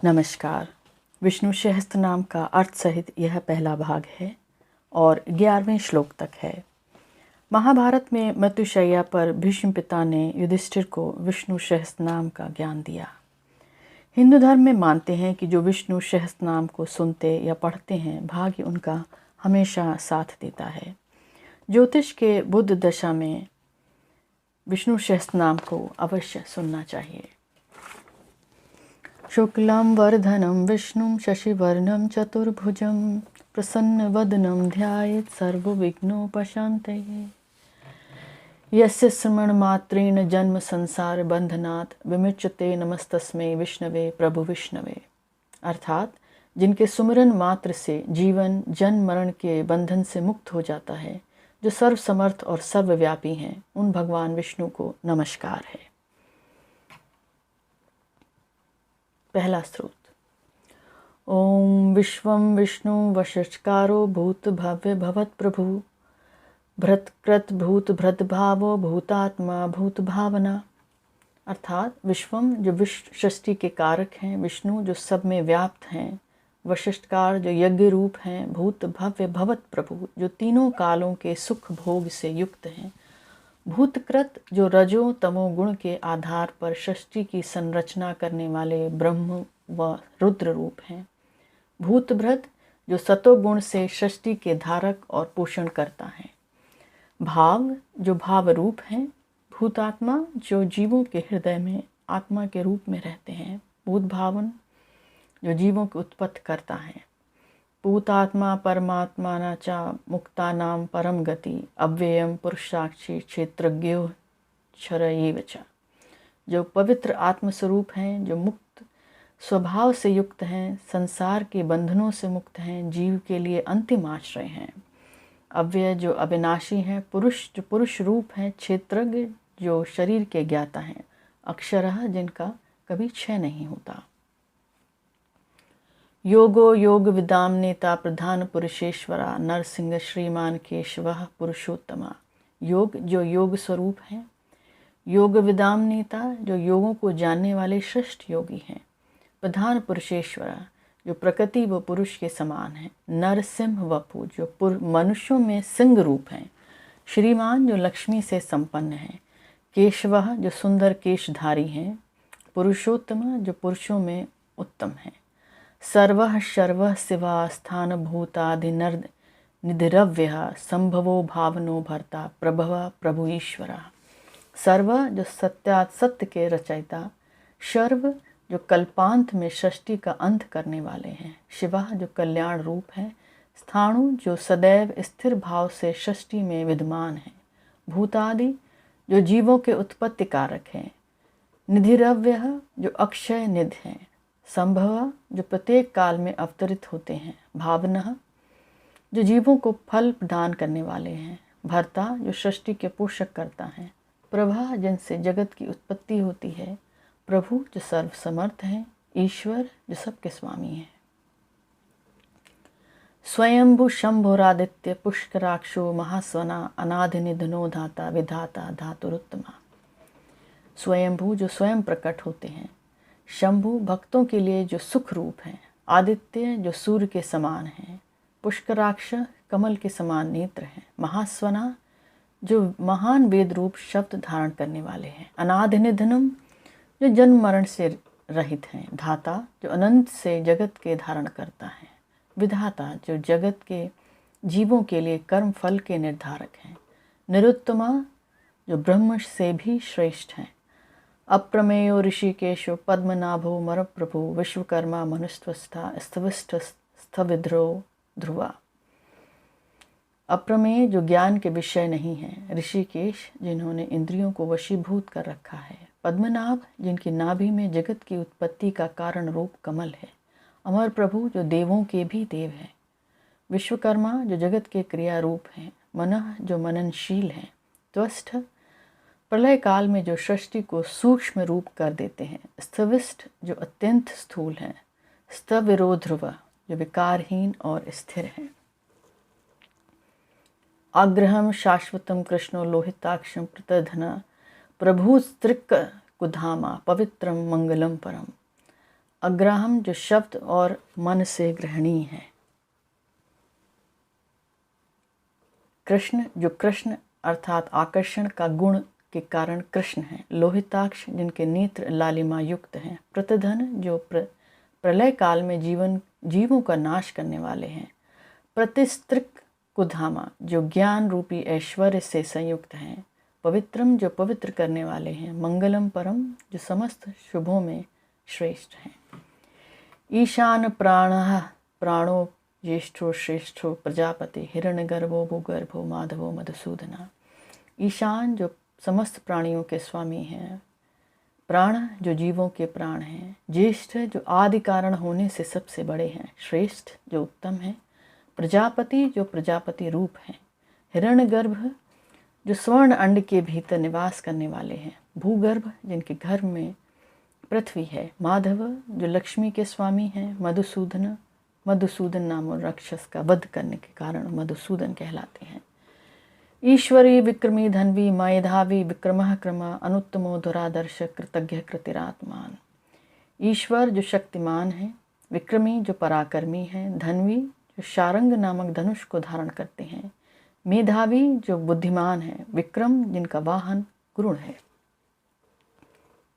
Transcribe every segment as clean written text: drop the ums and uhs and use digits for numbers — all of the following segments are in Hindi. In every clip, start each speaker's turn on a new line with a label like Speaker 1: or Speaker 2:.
Speaker 1: नमस्कार। विष्णु सहस्त्र नाम का अर्थ सहित यह पहला भाग है और 11वें श्लोक तक है। महाभारत में मृत्युशैया पर भीष्म पिता ने युधिष्ठिर को विष्णु सहस्त्र नाम का ज्ञान दिया। हिंदू धर्म में मानते हैं कि जो विष्णु सहस्त्र नाम को सुनते या पढ़ते हैं, भाग्य उनका हमेशा साथ देता है। ज्योतिष के बुध दशा में विष्णु सहस्त्र नाम को अवश्य सुनना चाहिए। शुक्लां वरदनं विष्णुं शशिवर्णं चतुर्भुजं प्रसन्नवदनं ध्यायेत् सर्वविघ्नोपशान्तये। यस्य श्रवणमात्रेण जन्म संसार बंधनात् विमुच्यते नमस्तस्मै विष्णवे प्रभु विष्णवे। अर्थात जिनके सुमिरन मात्र से जीवन जन्म मरण के बंधन से मुक्त हो जाता है, जो सर्वसमर्थ और सर्वव्यापी हैं, उन भगवान विष्णु को नमस्कार है। पहला स्रोत। ओम विश्वं विष्णु वशष्कारो भूत भव्य भवत प्रभु भृतकृत भूत भृत भावो भूतात्मा भूत भावना। अर्थात विश्वम जो विश्व सृष्टि के कारक हैं, विष्णु जो सब में व्याप्त हैं, वशिष्ठकार जो यज्ञ रूप हैं, भूत भव्य भवत प्रभु जो तीनों कालों के सुख भोग से युक्त हैं, भूतकृत जो रजो तमो गुण के आधार पर सृष्टि की संरचना करने वाले ब्रह्म व रुद्र रूप हैं, भूतभृत जो सतोगुण से सृष्टि के धारक और पोषण करता है, भाव जो भाव रूप हैं, भूतात्मा जो जीवों के हृदय में आत्मा के रूप में रहते हैं, भूत भावन जो जीवों की उत्पत्ति करता है, भूतात्मा परमात्मा च मुक्तानां परम गति अव्ययम पुरुषाक्षी क्षेत्रज्ञो क्षरयेव च जो पवित्र आत्मस्वरूप हैं, जो मुक्त स्वभाव से युक्त हैं, संसार के बंधनों से मुक्त हैं, जीव के लिए अंतिम आश्रय हैं, अव्यय जो अविनाशी हैं, पुरुष जो पुरुष रूप हैं, क्षेत्रज्ञ जो शरीर के ज्ञाता हैं, अक्षरः जिनका कभी क्षय नहीं होता। योगो योग विदाम नेता प्रधान पुरुषेश्वरा नरसिंह श्रीमान केशवः पुरुषोत्तमा। योग जो योग स्वरूप हैं, योग विदाम नेता जो योगों को जानने वाले श्रेष्ठ योगी हैं, प्रधान पुरुषेश्वरा जो प्रकृति व पुरुष के समान हैं, नरसिंह वपु जो मनुष्यों में सिंह रूप हैं, श्रीमान जो लक्ष्मी से संपन्न हैं, केशवः जो सुंदर केशधारी हैं, पुरुषोत्तमा जो पुरुषों में उत्तम हैं, सर्वः सर्वः शिवा स्थान भूताधिनर्द निधिरव्यः संभवो भावनो भर्ता प्रभव प्रभु ईश्वरा। सर्व जो सत्यात सत्य के रचयिता, सर्व जो कल्पांत में सृष्टि का अंत करने वाले हैं, शिवा जो कल्याण रूप है, स्थाणु जो सदैव स्थिर भाव से सृष्टि में विद्यमान है, भूतादि जो जीवों के उत्पत्ति कारक हैं, निधिरव्यः जो अक्षय निधि हैं, संभव जो प्रत्येक काल में अवतरित होते हैं, भावना जो जीवों को फल प्रदान करने वाले हैं, भर्ता जो सृष्टि के पोषक करता है, प्रभा जिनसे जगत की उत्पत्ति होती है, प्रभु जो सर्वसमर्थ हैं, ईश्वर जो सबके स्वामी हैं। स्वयंभु शंभुरादित्य पुष्कराक्षो महास्वना अनादि निधनो धाता विधाता धातुरुत्तमा। स्वयंभू जो स्वयं प्रकट होते हैं, शंभु भक्तों के लिए जो सुख रूप हैं, आदित्य जो सूर्य के समान हैं, पुष्कराक्ष कमल के समान नेत्र हैं, महास्वना जो महान वेद रूप शब्द धारण करने वाले हैं, अनादि निधनम जो जन्म मरण से रहित हैं, धाता जो अनंत से जगत के धारण करता है, विधाता जो जगत के जीवों के लिए कर्म फल के निर्धारक हैं, निरुत्तमा जो ब्रह्म से भी श्रेष्ठ हैं, अप्रमेयो ऋषिकेशो पद्मनाभो मर प्रभु विश्वकर्मा मनुस्वस्था स्थविष्ठ स्थविध्रो ध्रुवा। अप्रमेय जो ज्ञान के विषय नहीं है, ऋषिकेश जिन्होंने इंद्रियों को वशीभूत कर रखा है, पद्मनाभ जिनकी नाभि में जगत की उत्पत्ति का कारण रूप कमल है, अमर प्रभु जो देवों के भी देव हैं, विश्वकर्मा जो जगत के क्रिया रूप हैं, मनः जो मननशील हैं, त्वष्ट प्रलय काल में जो सृष्टि को सूक्ष्म रूप कर देते हैं, स्थविष्ठ जो अत्यंत स्थूल हैं, स्थविरोध्रुव जो विकारहीन और स्थिर हैं, आग्रहम शाश्वतम कृष्णो लोहिताक्षम प्रतधना प्रभु स्त्रिक कुधामा पवित्रम मंगलम परम। अग्राहम जो शब्द और मन से ग्रहणीय है। कृष्ण जो कृष्ण अर्थात आकर्षण का गुण के कारण कृष्ण है। लोहिताक्ष जिनके नेत्र लालिमा युक्त हैं। प्रतिधन जो प्रलय काल में जीवों का नाश करने वाले हैं। प्रतिस्त्रिक कुधामा जो ज्ञान रूपी ऐश्वर्य से संयुक्त हैं। पवित्रम जो पवित्र करने वाले हैं। मंगलम परम जो समस्त शुभों में श्रेष्ठ हैं। ईशान प्राणो ज्येष्ठो श्रेष्ठो प्रजापति हिरण्यगर्भो भूगर्भो माधवो मधुसूदना। ईशान जो समस्त प्राणियों के स्वामी हैं। प्राण जो जीवों के प्राण हैं। ज्येष्ठ जो आदि कारण होने से सबसे बड़े हैं। श्रेष्ठ जो उत्तम है। प्रजापति जो प्रजापति रूप हैं। हिरण्यगर्भ जो स्वर्ण अंड के भीतर निवास करने वाले हैं। भूगर्भ जिनके घर में पृथ्वी है। माधव जो लक्ष्मी के स्वामी हैं। मधुसूदन नाम राक्षस का वध करने के कारण मधुसूदन कहलाते हैं। ईश्वरी विक्रमी धन्वी मेधावी विक्रमः क्रम अनुत्तमो दुरादर्श कृतज्ञ कृतिरात्मान। ईश्वर जो शक्तिमान है। विक्रमी जो पराक्रमी है। धन्वी जो शारंग नामक धनुष को धारण करते हैं। मेधावी जो बुद्धिमान है। विक्रम जिनका वाहन गरुड़ है।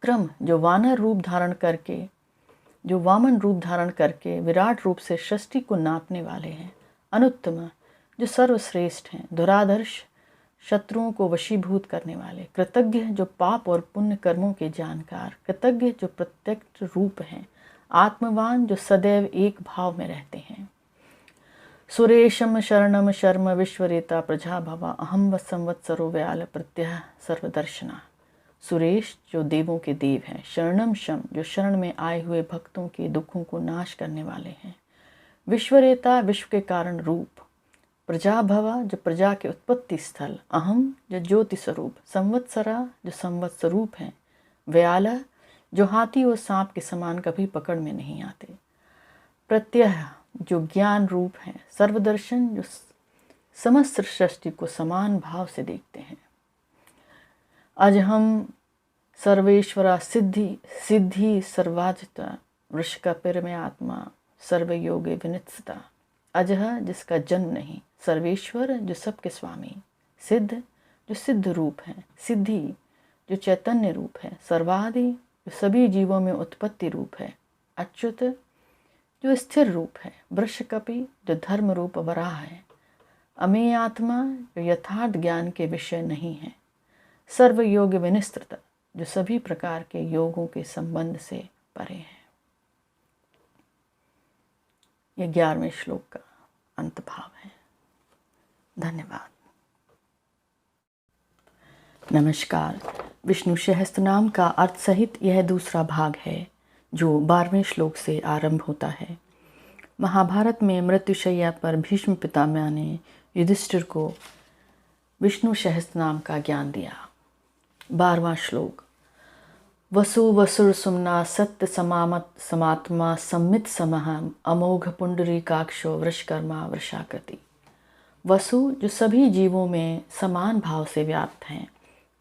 Speaker 1: क्रम जो वामन रूप धारण करके विराट रूप से सृष्टि को नापने वाले हैं। अनुत्तम जो सर्वश्रेष्ठ हैं। दुरादर्श शत्रुओं को वशीभूत करने वाले। कृतज्ञ जो पाप और पुण्य कर्मों के जानकार। कृतज्ञ जो प्रत्यक्ष रूप हैं। आत्मवान जो सदैव एक भाव में रहते हैं। सुरेशम शरणम शर्म विश्वरेता प्रजा भवा अहम व संवत्सरो व्याल प्रत्यह सर्वदर्शना। सुरेश जो देवों के देव हैं। शरणम शम जो शरण में आए हुए भक्तों के दुखों को नाश करने वाले हैं। विश्वरेता विश्व के कारण रूप। प्रजा भवा जो प्रजा के उत्पत्ति स्थल। अहम जो ज्योति स्वरूप। संवत्सरा जो संवत्स स्वरूप हैं। व्याला जो हाथी और सांप के समान कभी पकड़ में नहीं आते। प्रत्यह जो ज्ञान रूप हैं। सर्वदर्शन जो समस्त सृष्टि को समान भाव से देखते हैं। अजहम सर्वेश्वरा सिद्धि सर्वाजिता वृषकपिर में आत्मा सर्वयोगे विनित्सता। अजह जिसका जन्म नहीं। सर्वेश्वर जो सबके स्वामी। सिद्ध जो सिद्ध रूप है। सिद्धि जो चैतन्य रूप है। सर्वादि जो सभी जीवों में उत्पत्ति रूप है। अच्युत जो स्थिर रूप है। वृषकपि जो धर्म रूप वराह है। अमेय आत्मा जो यथार्थ ज्ञान के विषय नहीं है। सर्वयोग विनिस्तृत जो सभी प्रकार के योगों के संबंध से परे हैं। यह 11वें श्लोक का अंत भाव है। धन्यवाद। नमस्कार। विष्णु सहस्त्रनाम का अर्थ सहित यह दूसरा भाग है जो 12वें श्लोक से आरंभ होता है। महाभारत में मृत्युशैया पर भीष्म पितामह ने युधिष्ठिर को विष्णु सहस्त्रनाम का ज्ञान दिया। 12वां श्लोक। वसु वसुर सुमना सत्य समात्मा सम्मित समह अमोघ पुंडरीकाक्षो वृषकर्मा वृषाकृति। वसु जो सभी जीवों में समान भाव से व्याप्त हैं।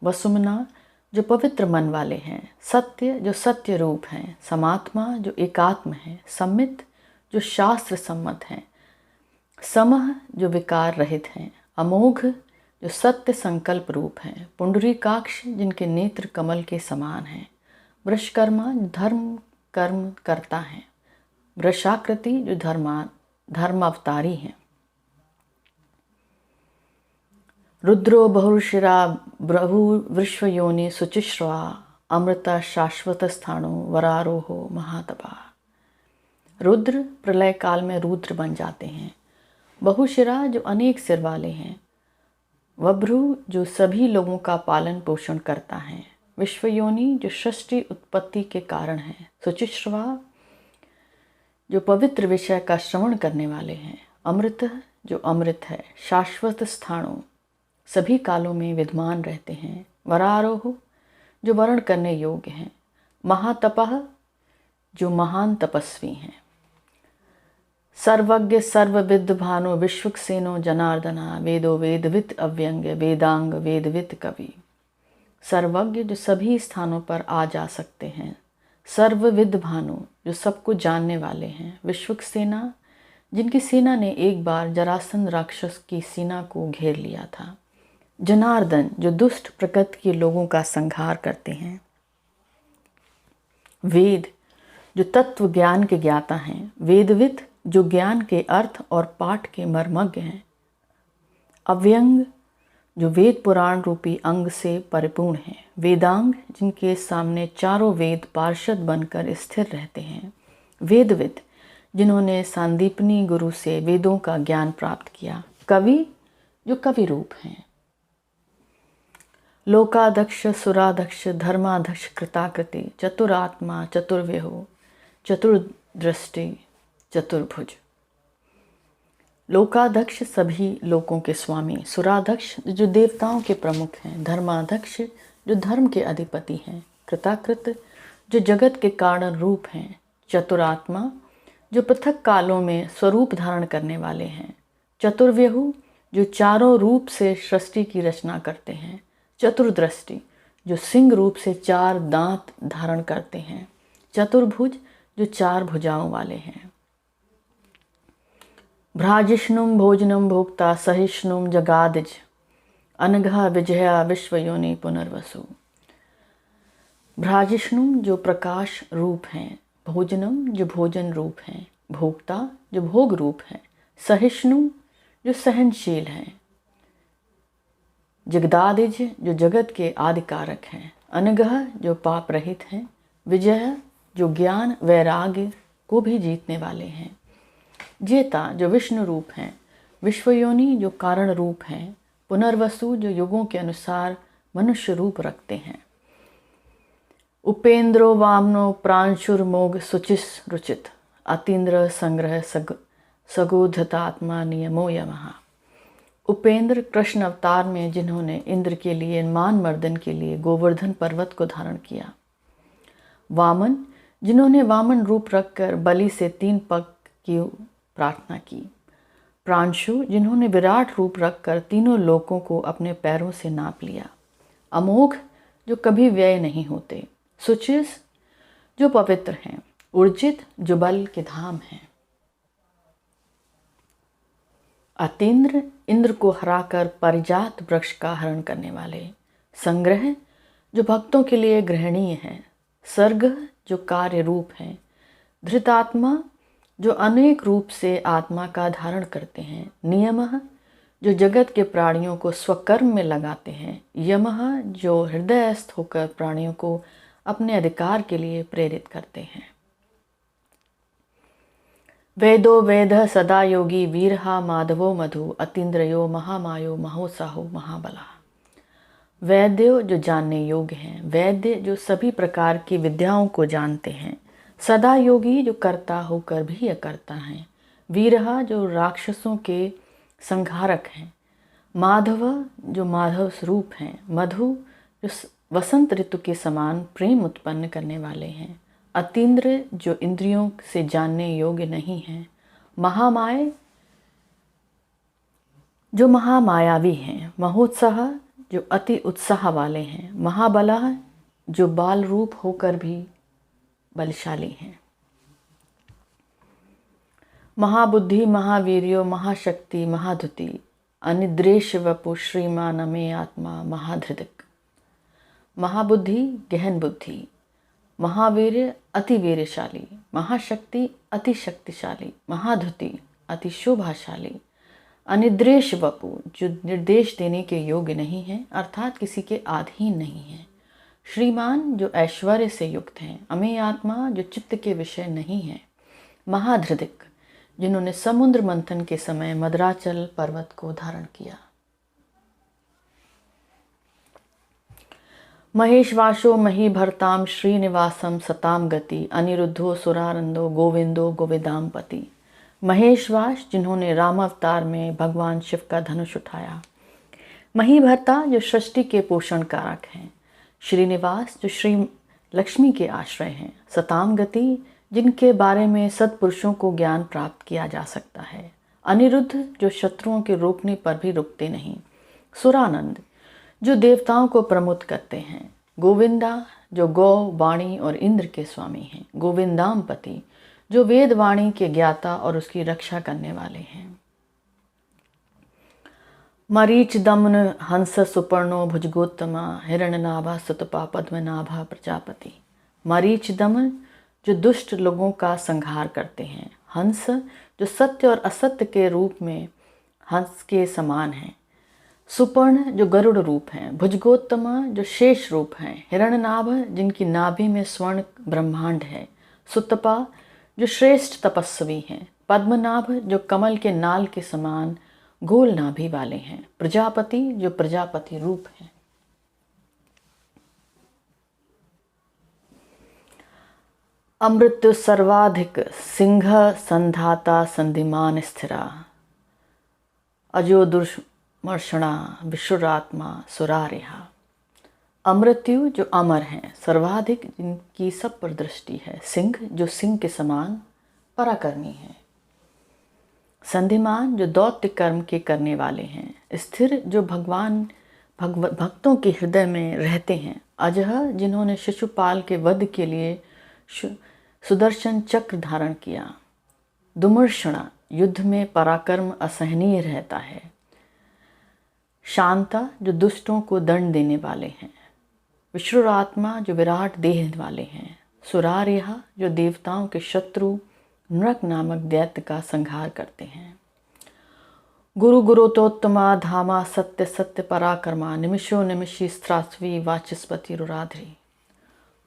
Speaker 1: वसुमना जो पवित्र मन वाले हैं। सत्य जो सत्य रूप हैं। समात्मा जो एकात्म है। सम्मित जो शास्त्र सम्मत हैं। समह जो विकार रहित हैं। अमोघ जो सत्य संकल्प रूप हैं। पुंडरीकाक्ष जिनके नेत्र कमल के समान हैं। वृषकर्मा जो धर्म कर्म करता है। वृषाकृति जो धर्म अवतारी हैं। रुद्रो बहुशिरा ब्रभु विश्वयोनि शुचिश्रवा अमृता शाश्वत स्थाणु वरारोहो महातपा। रुद्र प्रलय काल में रुद्र बन जाते हैं। बहुशिरा जो अनेक सिर वाले हैं। वभ्रु जो सभी लोगों का पालन पोषण करता है। विश्वयोनि जो सृष्टि उत्पत्ति के कारण है। शुचिश्रवा जो पवित्र विषय का श्रवण करने वाले हैं। अमृत जो अमृत है। शाश्वत स्थाणु सभी कालों में विद्यमान रहते हैं। वरारोह जो वर्ण करने योग्य हैं। महातपः जो महान तपस्वी हैं। सर्वज्ञ सर्वविद भानो विश्वक्सेनो जनार्दना वेदो वेदवित अव्यंग वेदांग वेदवित कवि। सर्वज्ञ जो सभी स्थानों पर आ जा सकते हैं। सर्वविद भानु जो सबको जानने वाले हैं, विश्वक्सेना जिनकी सेना ने एक बार जरासंध राक्षस की सेना को घेर लिया था, जनार्दन जो दुष्ट प्रकृति के लोगों का संहार करते हैं, वेद जो तत्व ज्ञान के ज्ञाता हैं, वेदविद जो ज्ञान के अर्थ और पाठ के मर्मज्ञ हैं, अव्यंग जो वेद पुराण रूपी अंग से परिपूर्ण हैं, वेदांग जिनके सामने चारों वेद पार्षद बनकर स्थिर रहते हैं, वेदविद जिन्होंने सांदीपनी गुरु से वेदों का ज्ञान प्राप्त किया, कवि जो कवि रूप हैं, लोकाध्यक्ष सुराध्यक्ष धर्माध्यक्ष कृताकृति, चतुरात्मा चतुर्व्यूह चतुर्दृष्टि चतुर्भुज। लोकाध्यक्ष सभी लोकों के स्वामी, सुराध्यक्ष जो देवताओं के प्रमुख हैं, धर्माध्यक्ष जो धर्म के अधिपति हैं, कृताकृत जो जगत के कारण रूप हैं, चतुरात्मा जो पृथक कालों में स्वरूप धारण करने वाले हैं, चतुर्व्यूह जो चारों रूप से सृष्टि की रचना करते हैं, चतुर्दृष्टि जो सिंह रूप से 4 दांत धारण करते हैं, चतुर्भुज जो 4 भुजाओं वाले हैं। भ्राजिष्णुम भोजनम भोक्ता सहिष्णुम जगादिज अनघा विजया विश्वयोनि पुनर्वसु। भ्राजिष्णुम जो प्रकाश रूप हैं, भोजनम जो भोजन रूप हैं, भोक्ता जो भोग रूप हैं, सहिष्णु जो सहनशील हैं, जगदादिज जो जगत के आदि कारक हैं, अनघा जो पाप रहित हैं, विजय जो ज्ञान वैराग्य को भी जीतने वाले हैं, जेता जो विष्णु रूप हैं, विश्वयोनि जो कारण रूप हैं, पुनर्वसु जो युगों के अनुसार मनुष्य रूप रखते हैं, उपेंद्रो वामनो प्रांशुर्मोग सुचिस रुचित अतीन्द्र संग्रह सगोधतात्मा नियमो यमः। उपेंद्र कृष्ण अवतार में जिन्होंने इंद्र के लिए मान मर्दन के लिए गोवर्धन पर्वत को धारण किया, वामन जिन्होंने वामन रूप रखकर बलि से 3 पग की प्रार्थना की, प्रांशु जिन्होंने विराट रूप रखकर तीनों लोकों को अपने पैरों से नाप लिया, अमोघ जो कभी व्यय नहीं होते, सुचिस जो पवित्र हैं, ऊर्जित जो बल के धाम हैं, अतीन्द्र इंद्र को हराकर परिजात वृक्ष का हरण करने वाले, संग्रह जो भक्तों के लिए ग्रहणीय है, सर्ग जो कार्य रूप है, धृतात्मा जो अनेक रूप से आत्मा का धारण करते हैं, नियमः जो जगत के प्राणियों को स्वकर्म में लगाते हैं, यमः जो हृदयस्थ होकर प्राणियों को अपने अधिकार के लिए प्रेरित करते हैं। वेदो वेद सदा योगी वीरहा माधवो मधु अतीन्द्रयो महामायो महोत्साहो महाबला। वैद्य जो जानने योग्य हैं, वैद्य जो सभी प्रकार की विद्याओं को जानते हैं, सदा योगी जो कर्ता होकर भी अकर्ता हैं, वीरहा जो राक्षसों के संहारक हैं, माधव जो माधव स्वरूप हैं, मधु जो वसंत ऋतु के समान प्रेम उत्पन्न करने वाले हैं, अतीन्द्र जो इंद्रियों से जानने योग्य नहीं हैं, महामाय जो महामायावी हैं, महोत्साह जो अति उत्साह वाले हैं, महाबला जो बाल रूप होकर भी बलशाली हैं, महाबुद्धि महावीर्यो महाशक्ति महाधुति अनिद्रेश वपु श्रीमान अमे आत्मा महाधृदिक। महाबुद्धि गहन बुद्धि, महावीर्य अति वीर्यशाली, महाशक्ति अति शक्तिशाली, महाधुति अति शोभाशाली, अनिद्रेश वपु जो निर्देश देने के योग्य नहीं है अर्थात किसी के अधीन नहीं है, श्रीमान जो ऐश्वर्य से युक्त हैं, अमे आत्मा जो चित्त के विषय नहीं है, महाधृदिक जिन्होंने समुद्र मंथन के समय मदराचल पर्वत को धारण किया। महेशवासो महीभर्ताम श्रीनिवासम सताम गति अनिरुद्धो सुरानंदो गोविंदो गोविदाम पति। महेशवास जिन्होंने राम अवतार में भगवान शिव का धनुष उठाया, महीभर्ता जो सृष्टि के पोषण कारक हैं, श्रीनिवास जो श्री लक्ष्मी के आश्रय हैं, सताम गति जिनके बारे में सत्पुरुषों को ज्ञान प्राप्त किया जा सकता है, अनिरुद्ध जो शत्रुओं के रोकने पर भी रुकते नहीं, सुरानंद जो देवताओं को प्रमुख करते हैं, गोविंदा जो गौ, वाणी और इंद्र के स्वामी हैं। गोविंदाम पति, जो वेद वाणी के ज्ञाता और उसकी रक्षा करने वाले हैं। मरीच दमन हंस सुपर्णो भुजगोत्तमा, हिरण्यनाभा सुतपा पद्मनाभा प्रजापति। मरीच दमन जो दुष्ट लोगों का संहार करते हैं, हंस जो सत्य और असत्य के रूप में हंस के समान हैं, सुपर्ण जो गरुड़ रूप हैं, भुजगोत्तमा जो शेष रूप हैं, हिरण्यनाभ जिनकी नाभि में स्वर्ण ब्रह्मांड है, सुतपा जो श्रेष्ठ तपस्वी हैं, पद्मनाभ जो कमल के नाल के समान गोल नाभि वाले हैं, प्रजापति जो प्रजापति रूप हैं। अमृत्यु सर्वाधिक सिंह संधाता संधिमान स्थिरा, अजो दुर्मर्षणा विश्वरात्मा सुरारिहा। अमृत्यु जो अमर हैं, सर्वाधिक जिनकी सब पर दृष्टि है, सिंह जो सिंह के समान पराक्रमी है, संधिमान जो दौत्य कर्म के करने वाले हैं, स्थिर जो भक्तों के हृदय में रहते हैं, अजह जिन्होंने शिशुपाल के वध के लिए सुदर्शन चक्र धारण किया, दुमर्षणा युद्ध में पराक्रम असहनीय रहता है, शांता जो दुष्टों को दंड देने वाले हैं, विश्वरात्मा जो विराट देह वाले हैं, सुरारिहा जो देवताओं के शत्रु नृक नामक दैत्य का संहार करते हैं। गुरु गुरुतोत्तमा धामा सत्य सत्य पराक्रमा, निमिषो निमिषी स्त्रास्वी वाचस्पति रुराधरी।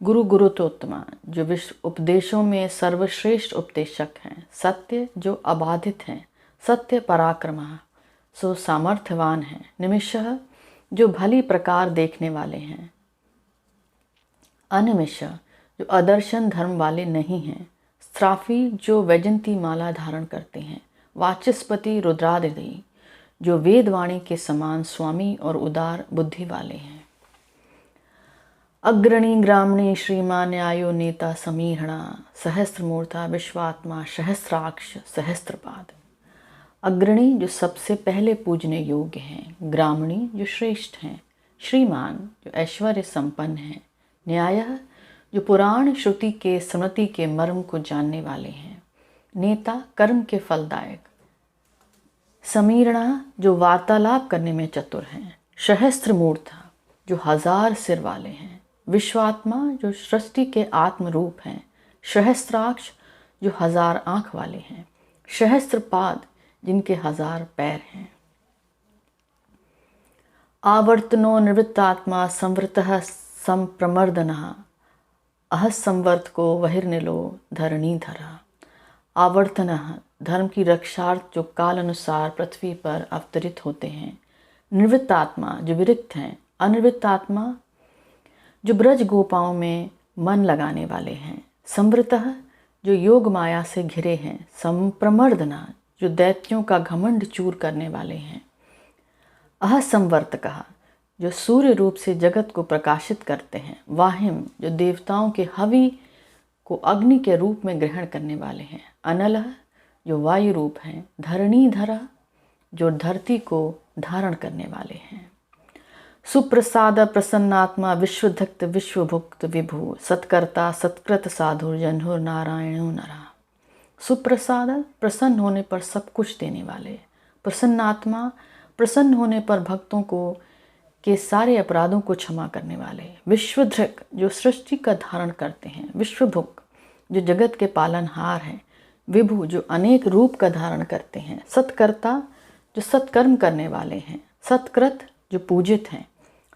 Speaker 1: गुरु गुरुतोत्तमा जो विश्व उपदेशों में सर्वश्रेष्ठ उपदेशक हैं, सत्य जो अबाधित हैं, सत्य पराक्रमा सो सामर्थ्यवान हैं, निमिषः जो भली प्रकार देखने वाले हैं, अनिमिष जो अदर्शन धर्म वाले नहीं हैं, स्त्राफी जो वैजंती माला धारण करते हैं, वाचस्पति रुद्रादिदेव जो वेदवाणी के समान स्वामी और उदार बुद्धि वाले हैं, अग्रणी ग्रामणी श्रीमान न्यायो नेता समीरणा, सहस्त्रमूर्ता विश्वात्मा सहस्राक्ष सहस्त्रपाद। अग्रणी जो सबसे पहले पूजने योग्य हैं, ग्रामणी जो श्रेष्ठ हैं, श्रीमान जो ऐश्वर्य संपन्न हैं, न्याय जो पुराण श्रुति के स्मृति के मर्म को जानने वाले हैं, नेता कर्म के फलदायक, समीरणा जो वार्तालाप करने में चतुर हैं, सहस्त्रमूर्ता जो 1000 सिर वाले हैं, विश्वात्मा जो सृष्टि के आत्म रूप हैं, सहस्त्राक्ष जो 1000 आँख वाले हैं, सहस्त्रपाद जिनके 1000 पैर हैं, आवर्तनो निवृत्तात्मा संवृतः संप्रमर्दनः, अहसंवर्तको बहिर्निलो धरणीधरा। आवर्तनः धर्म की रक्षार्थ जो काल अनुसार पृथ्वी पर अवतरित होते हैं, निवृत्तात्मा जो विरक्त हैं, अनिवृत्तात्मा जो ब्रज गोपाओं में मन लगाने वाले हैं, संवृतः जो योग माया से घिरे हैं, संप्रमर्दना जो दैत्यों का घमंड चूर करने वाले हैं, अहसंवर्तकः जो सूर्य रूप से जगत को प्रकाशित करते हैं, वाहिम जो देवताओं के हवि को अग्नि के रूप में ग्रहण करने वाले हैं, अनलः जो वायु रूप हैं, धरणीधरा जो धरती को धारण करने वाले हैं, सुप्रसाद प्रसन्नात्मा विश्वधक्त विश्वभुक्त विभु, सत्कर्ता सत्कृत साधुर जन्हुर नारायणो नरा। सुप्रसाद प्रसन्न होने पर सब कुछ देने वाले, प्रसन्नात्मा प्रसन्न होने पर भक्तों को के सारे अपराधों को क्षमा करने वाले, विश्वधृक जो सृष्टि का धारण करते हैं, विश्वभुक जो जगत के पालनहार हैं, विभु जो अनेक रूप का धारण करते हैं, सत्कर्ता जो सत्कर्म करने वाले हैं, सत्कृत जो पूजित हैं,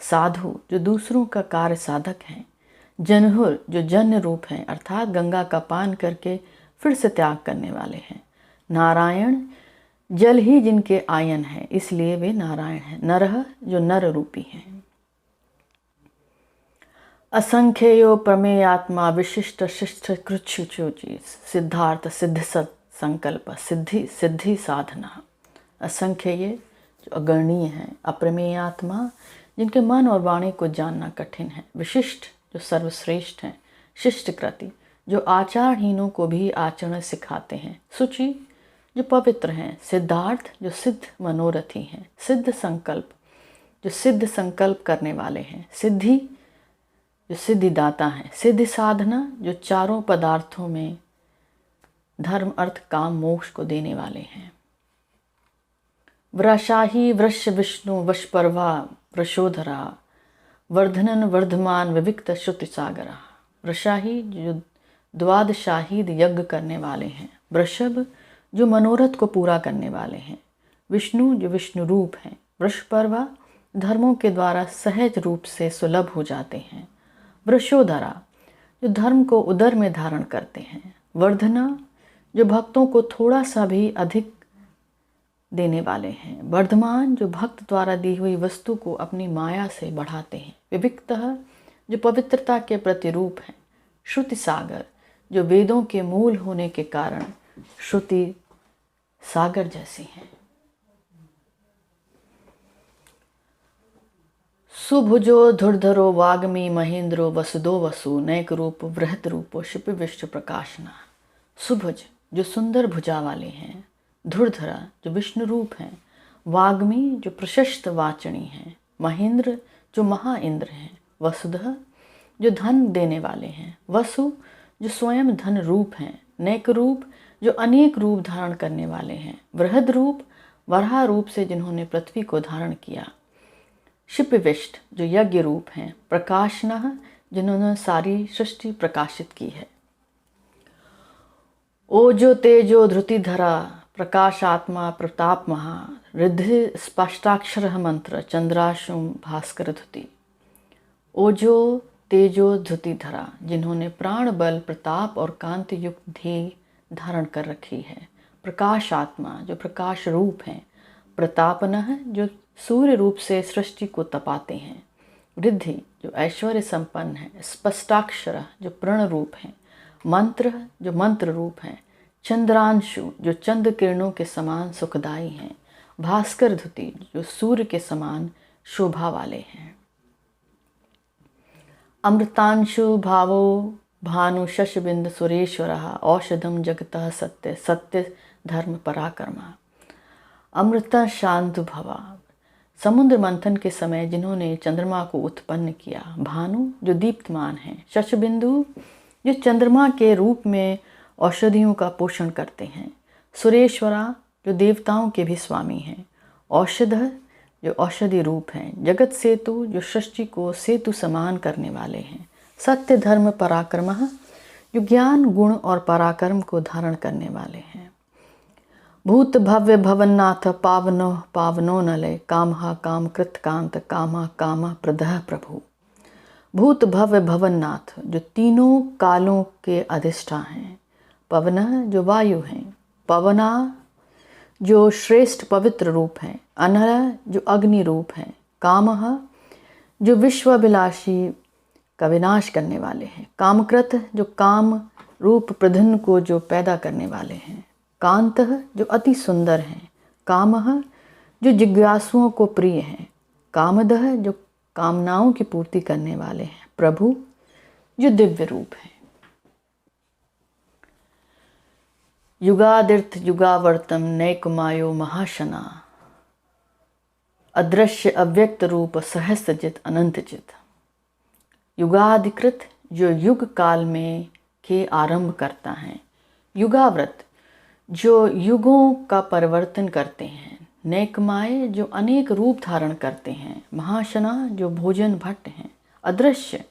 Speaker 1: साधु जो दूसरों का कार्य साधक हैं, जनहुर जो जन्य रूप हैं अर्थात गंगा का पान करके फिर से त्याग करने वाले हैं, नारायण जल ही जिनके आयन है इसलिए वे नारायण हैं, नरह जो नर रूपी हैं, असंख्यो प्रमेयात्मा विशिष्ट शिष्ट कृच्छुचि, सिद्धार्थ सिद्ध सत संकल्प सिद्धि सिद्धि साधना। असंख्य ये जो अगणनीय हैं, अप्रमेयात्मा जिनके मन और वाणी को जानना कठिन है, विशिष्ट जो सर्वश्रेष्ठ हैं, शिष्टकृति जो आचारहीनों को भी आचरण सिखाते हैं, शुचि जो पवित्र हैं, सिद्धार्थ जो सिद्ध मनोरथी हैं, सिद्ध संकल्प जो सिद्ध संकल्प करने वाले हैं, सिद्धि जो सिद्धिदाता हैं। सिद्धि साधना जो चारों पदार्थों में धर्म अर्थ काम मोक्ष को देने वाले हैं। वृषाही वृष विष्णु वशपर्वा वृषोधरा वर्धनन वर्धमान विविक्त श्रुति सागरा। वृषाही जो द्वादशाही यज्ञ करने वाले हैं। वृषभ जो मनोरथ को पूरा करने वाले हैं। विष्णु जो विष्णु रूप हैं। वृषपर्वा धर्मों के द्वारा सहज रूप से सुलभ हो जाते हैं। वृषोधरा जो धर्म को उदर में धारण करते हैं। वर्धना जो भक्तों को थोड़ा सा भी अधिक देने वाले हैं। वर्धमान जो भक्त द्वारा दी हुई वस्तु को अपनी माया से बढ़ाते हैं। विविक्तः जो पवित्रता के प्रतिरूप हैं। श्रुति सागर जो वेदों के मूल होने के कारण श्रुति सागर जैसी हैं। सुभुजो धुर्धरो वाग्मी महेंद्रो वसुदो वसु नैक रूप वृहत रूपो शिप विश्व प्रकाशना। सुभुज जो सुंदर भुजा वाले हैं। धुर्धरा जो विष्णु रूप हैं। वाग्मी जो प्रशस्त वाचनी हैं। महेंद्र जो महा इंद्र हैं। वसुधः जो धन देने वाले हैं। वसु जो स्वयं धन रूप हैं। नैक रूप जो अनेक रूप धारण करने वाले हैं। वृहद रूप वराह रूप से जिन्होंने पृथ्वी को धारण किया। शिपविष्ट जो यज्ञ रूप हैं। प्रकाशनः जिन्होंने सारी सृष्टि प्रकाशित की है। ओजो तेजो धृतिधरा प्रकाशात्मा प्रताप महा रिद्धि स्पष्टाक्षर मंत्र चंद्राशुम भास्कर धुति। ओजो तेजो धृतिधरा जिन्होंने प्राण बल प्रताप और कांति युक्त ध्येय धारण कर रखी है। प्रकाश आत्मा जो प्रकाश रूप हैं। प्रतापनः जो सूर्य रूप से सृष्टि को तपाते हैं। रिद्धि जो ऐश्वर्य संपन्न है। स्पष्टाक्षर जो प्रण रूप हैं। मंत्र जो मंत्र रूप हैं। चंद्रांशु जो चंद्र किरणों के समान सुखदाई हैं। भास्कर धुति जो सूर्य के समान शोभा वाले हैं। अमृतांशु भावो भानु शशबिंद सुरेश्वरः औषधम जगतः सत्य सत्य धर्म पराकर्मा। अमृता शांत भवा समुद्र मंथन के समय जिन्होंने चंद्रमा को उत्पन्न किया। भानु जो दीप्तमान हैं। शशबिंदु जो चंद्रमा के रूप में औषधियों का पोषण करते हैं। सुरेश्वरा जो देवताओं के भी स्वामी हैं। औषध जो औषधि रूप हैं। जगत सेतु जो सृष्टि को सेतु समान करने वाले हैं। सत्य धर्म पराक्रमः जो ज्ञान गुण और पराक्रम को धारण करने वाले हैं। भूत भव्य भवन्नाथ पावनो पावनो नलय कामहा काम कृत कांत कामा कामा प्रदह प्रभु। भूत भव्य भवन्नाथ जो तीनों कालों के अधिष्ठा हैं। पवन जो वायु हैं। पवना जो श्रेष्ठ पवित्र रूप हैं। अनल जो अग्नि रूप हैं। कामः जो विश्वाभिलाषी का विनाश करने वाले हैं। कामकृत जो काम रूप प्रधन को जो पैदा करने वाले हैं। कांतः जो अति सुंदर हैं। कामः जो जिज्ञासुओं को प्रिय हैं। कामदः जो कामनाओं की पूर्ति करने वाले हैं। प्रभु जो दिव्य रूप हैं। युगादिर्थ युगावर्तम नैकमायो महाशना अदृश्य अव्यक्त रूप सहस्रजित अनंतजित। युगाधिकृत जो युग काल में के आरंभ करता है। युगाव्रत जो युगों का परिवर्तन करते हैं। नैकमाय जो अनेक रूप धारण करते हैं। महाशना जो भोजन भट्ट हैं। अदृश्य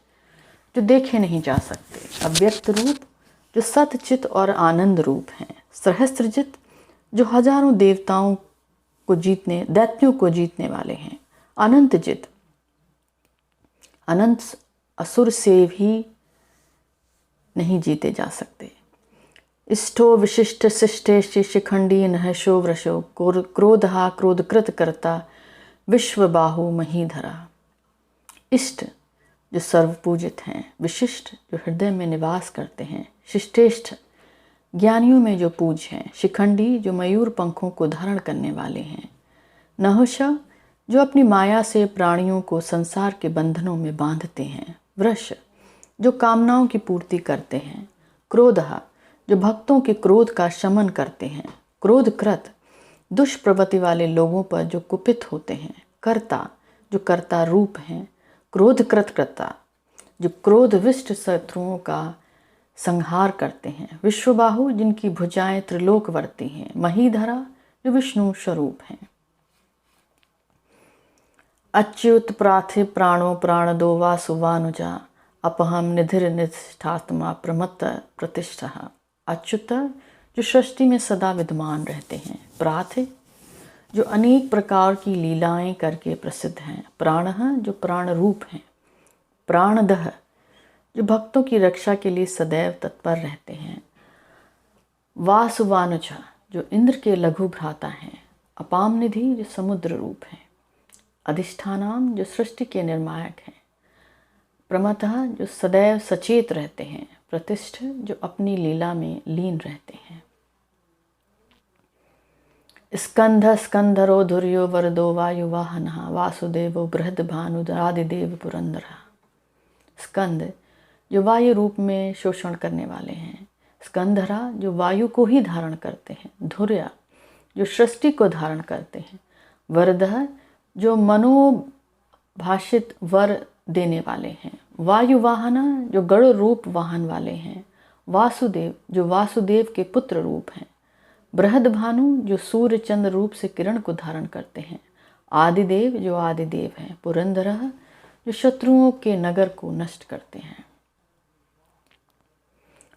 Speaker 1: जो देखे नहीं जा सकते। अव्यक्त रूप जो सतचित और आनंद रूप हैं। सहस्त्रजित जो हजारों देवताओं को जीतने दैत्यों को जीतने वाले हैं। अनंतजित अनंत असुर से भी नहीं जीते जा सकते। इष्टो विशिष्ट शिष्टे शिखंडी नहशो वृषो क्रोधहा क्रोधकृत करता विश्वबाहु महीधरा। इष्ट जो सर्वपूजित हैं। विशिष्ट जो हृदय में निवास करते हैं। शिष्टेष्ठ ज्ञानियों में जो पूज हैं। शिखंडी जो मयूर पंखों को धारण करने वाले हैं। नहुष जो अपनी माया से प्राणियों को संसार के बंधनों में बांधते हैं। वृष जो कामनाओं की पूर्ति करते हैं। क्रोधः जो भक्तों के क्रोध का शमन करते हैं। क्रोधकृत दुष्प्रवृत्ति वाले लोगों पर जो कुपित होते हैं। कर्ता जो कर्ता रूप हैं। क्रोधकृत कर्ता जो क्रोधविष्ट शत्रुओं का संहार करते हैं। विश्वबाहु जिनकी भुजाएं त्रिलोकवर्ती हैं। महीधरा जो विष्णु स्वरूप हैं। अच्युत प्रार्थिव प्राणो प्राणदो वासुवानुजा अपहम निधिर निष्ठात्मा प्रमत्त प्रतिष्ठा। अच्युत जो सृष्टि में सदा विद्यमान रहते हैं। प्रार्थिव जो अनेक प्रकार की लीलाएं करके प्रसिद्ध हैं। प्राणः जो प्राण रूप हैं। प्राणदः जो भक्तों की रक्षा के लिए सदैव तत्पर रहते हैं। वासुवानुजा जो इंद्र के लघु भ्राता हैं। अपाम निधि जो समुद्र रूप हैं। अधिष्ठानाम जो सृष्टि के निर्मायक हैं। प्रमतः जो सदैव सचेत रहते हैं। प्रतिष्ठ जो अपनी लीला में लीन रहते हैं। स्कंध स्कंधरो धुर्यो वरदो वायुवाहनः वासुदेवो बृहद्भानुरादिदेव पुरंदरः। स्कंद जो वायु रूप में शोषण करने वाले हैं। स्कंधरा जो वायु को ही धारण करते हैं। धुर्या जो सृष्टि को धारण करते हैं। वरदः जो मनोभाषित वर देने वाले हैं। वायुवाहना जो गरुड़ रूप वाहन वाले हैं। वासुदेव जो वासुदेव के पुत्र रूप हैं। बृहद्भानु जो सूर्य चंद्र रूप से किरण को धारण करते हैं। आदिदेव जो आदिदेव हैं। पुरंदरः जो शत्रुओं के नगर को नष्ट करते हैं।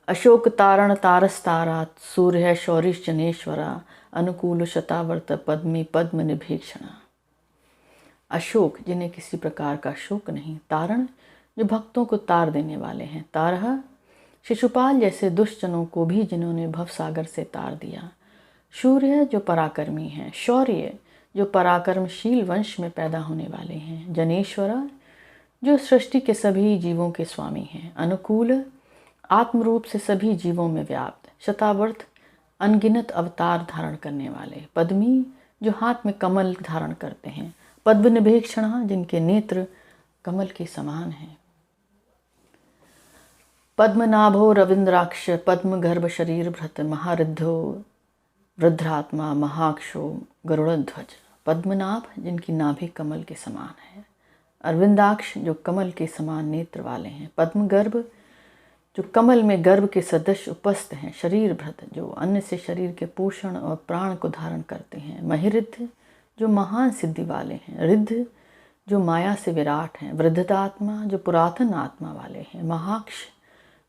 Speaker 1: अशोक तारण तारस्तारात सूर्य शौरिश्चनेश्वरा अनुकूल शतावर्त पद्मी पद्म निभीक्षणा। अशोक जिन्हें किसी प्रकार का शोक नहीं। तारण जो भक्तों को तार देने वाले हैं। तारह शिशुपाल जैसे दुष्टजनों को भी जिन्होंने भवसागर से तार दिया। शूर्य जो पराक्रमी हैं। शौर्य जो पराक्रमशील वंश में पैदा होने वाले हैं। जनेश्वरा जो सृष्टि के सभी जीवों के स्वामी हैं। अनुकूल आत्मरूप से सभी जीवों में व्याप्त। शतावर्त अनगिनत अवतार धारण करने वाले। पद्मी जो हाथ में कमल धारण करते हैं। पद्म निभीक्षण जिनके नेत्र कमल के समान हैं। पद्मनाभो रविंद्राक्ष पद्म गर्भ शरीर भृत महारिद्धो वृद्धात्मा महाक्षो गरुड़ध्वज। पद्मनाभ जिनकी नाभि कमल के समान है। अरविंदाक्ष जो कमल के समान नेत्र वाले हैं। पद्म गर्भ जो कमल में गर्भ के सदृश उपस्थ हैं। शरीर भृत जो अन्न से शरीर के पोषण और प्राण को धारण करते हैं। महिरिद्ध जो महान सिद्धि वाले हैं। रिद्ध जो माया से विराट हैं। वृद्धतात्मा जो पुरातन आत्मा वाले हैं। महाक्ष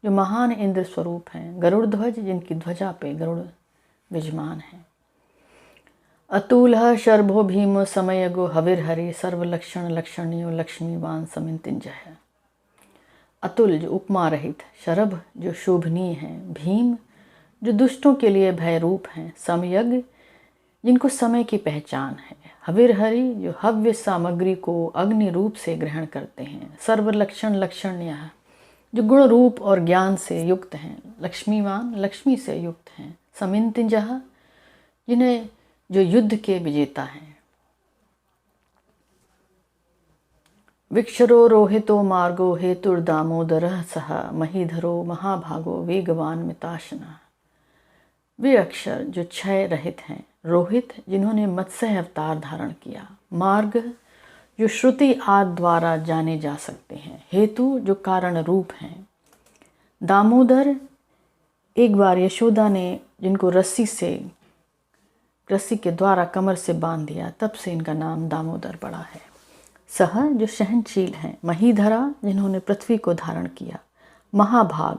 Speaker 1: जो महान इंद्र स्वरूप हैं। गरुड़ध्वज जिनकी ध्वजा पे गरुड़ विजमान है। अतुल शर्भो भीम समयगो हविर्हरि सर्वलक्षण लक्षणियो लक्ष्मीवान समिंतिंजय। अतुल जो उपमा रहित। शरभ जो शोभनीय है। भीम जो दुष्टों के लिए भय रूप हैं। समयज्ञ जिनको समय की पहचान है। हविर्हरि जो हव्य सामग्री को अग्नि रूप से ग्रहण करते हैं। सर्वलक्षण लक्षण्य जो गुण रूप और ज्ञान से युक्त हैं। लक्ष्मीवान लक्ष्मी से युक्त हैं। समिंतिंजः जिन्हें जो युद्ध के विजेता हैं। विक्षरो रोहितो मार्गो हेतुर्दामोदरः सह महीधरो महाभागो वेगवान मिताशना। वे अक्षर जो क्षय रहित हैं। रोहित जिन्होंने मत्स्य अवतार धारण किया। मार्ग जो श्रुति आदि द्वारा जाने जा सकते हैं। हेतु जो कारण रूप हैं। दामोदर एक बार यशोदा ने जिनको रस्सी के द्वारा कमर से बांध दिया, तब से इनका नाम दामोदर पड़ा है। सह जो सहनशील हैं। महीधरा जिन्होंने पृथ्वी को धारण किया। महाभाग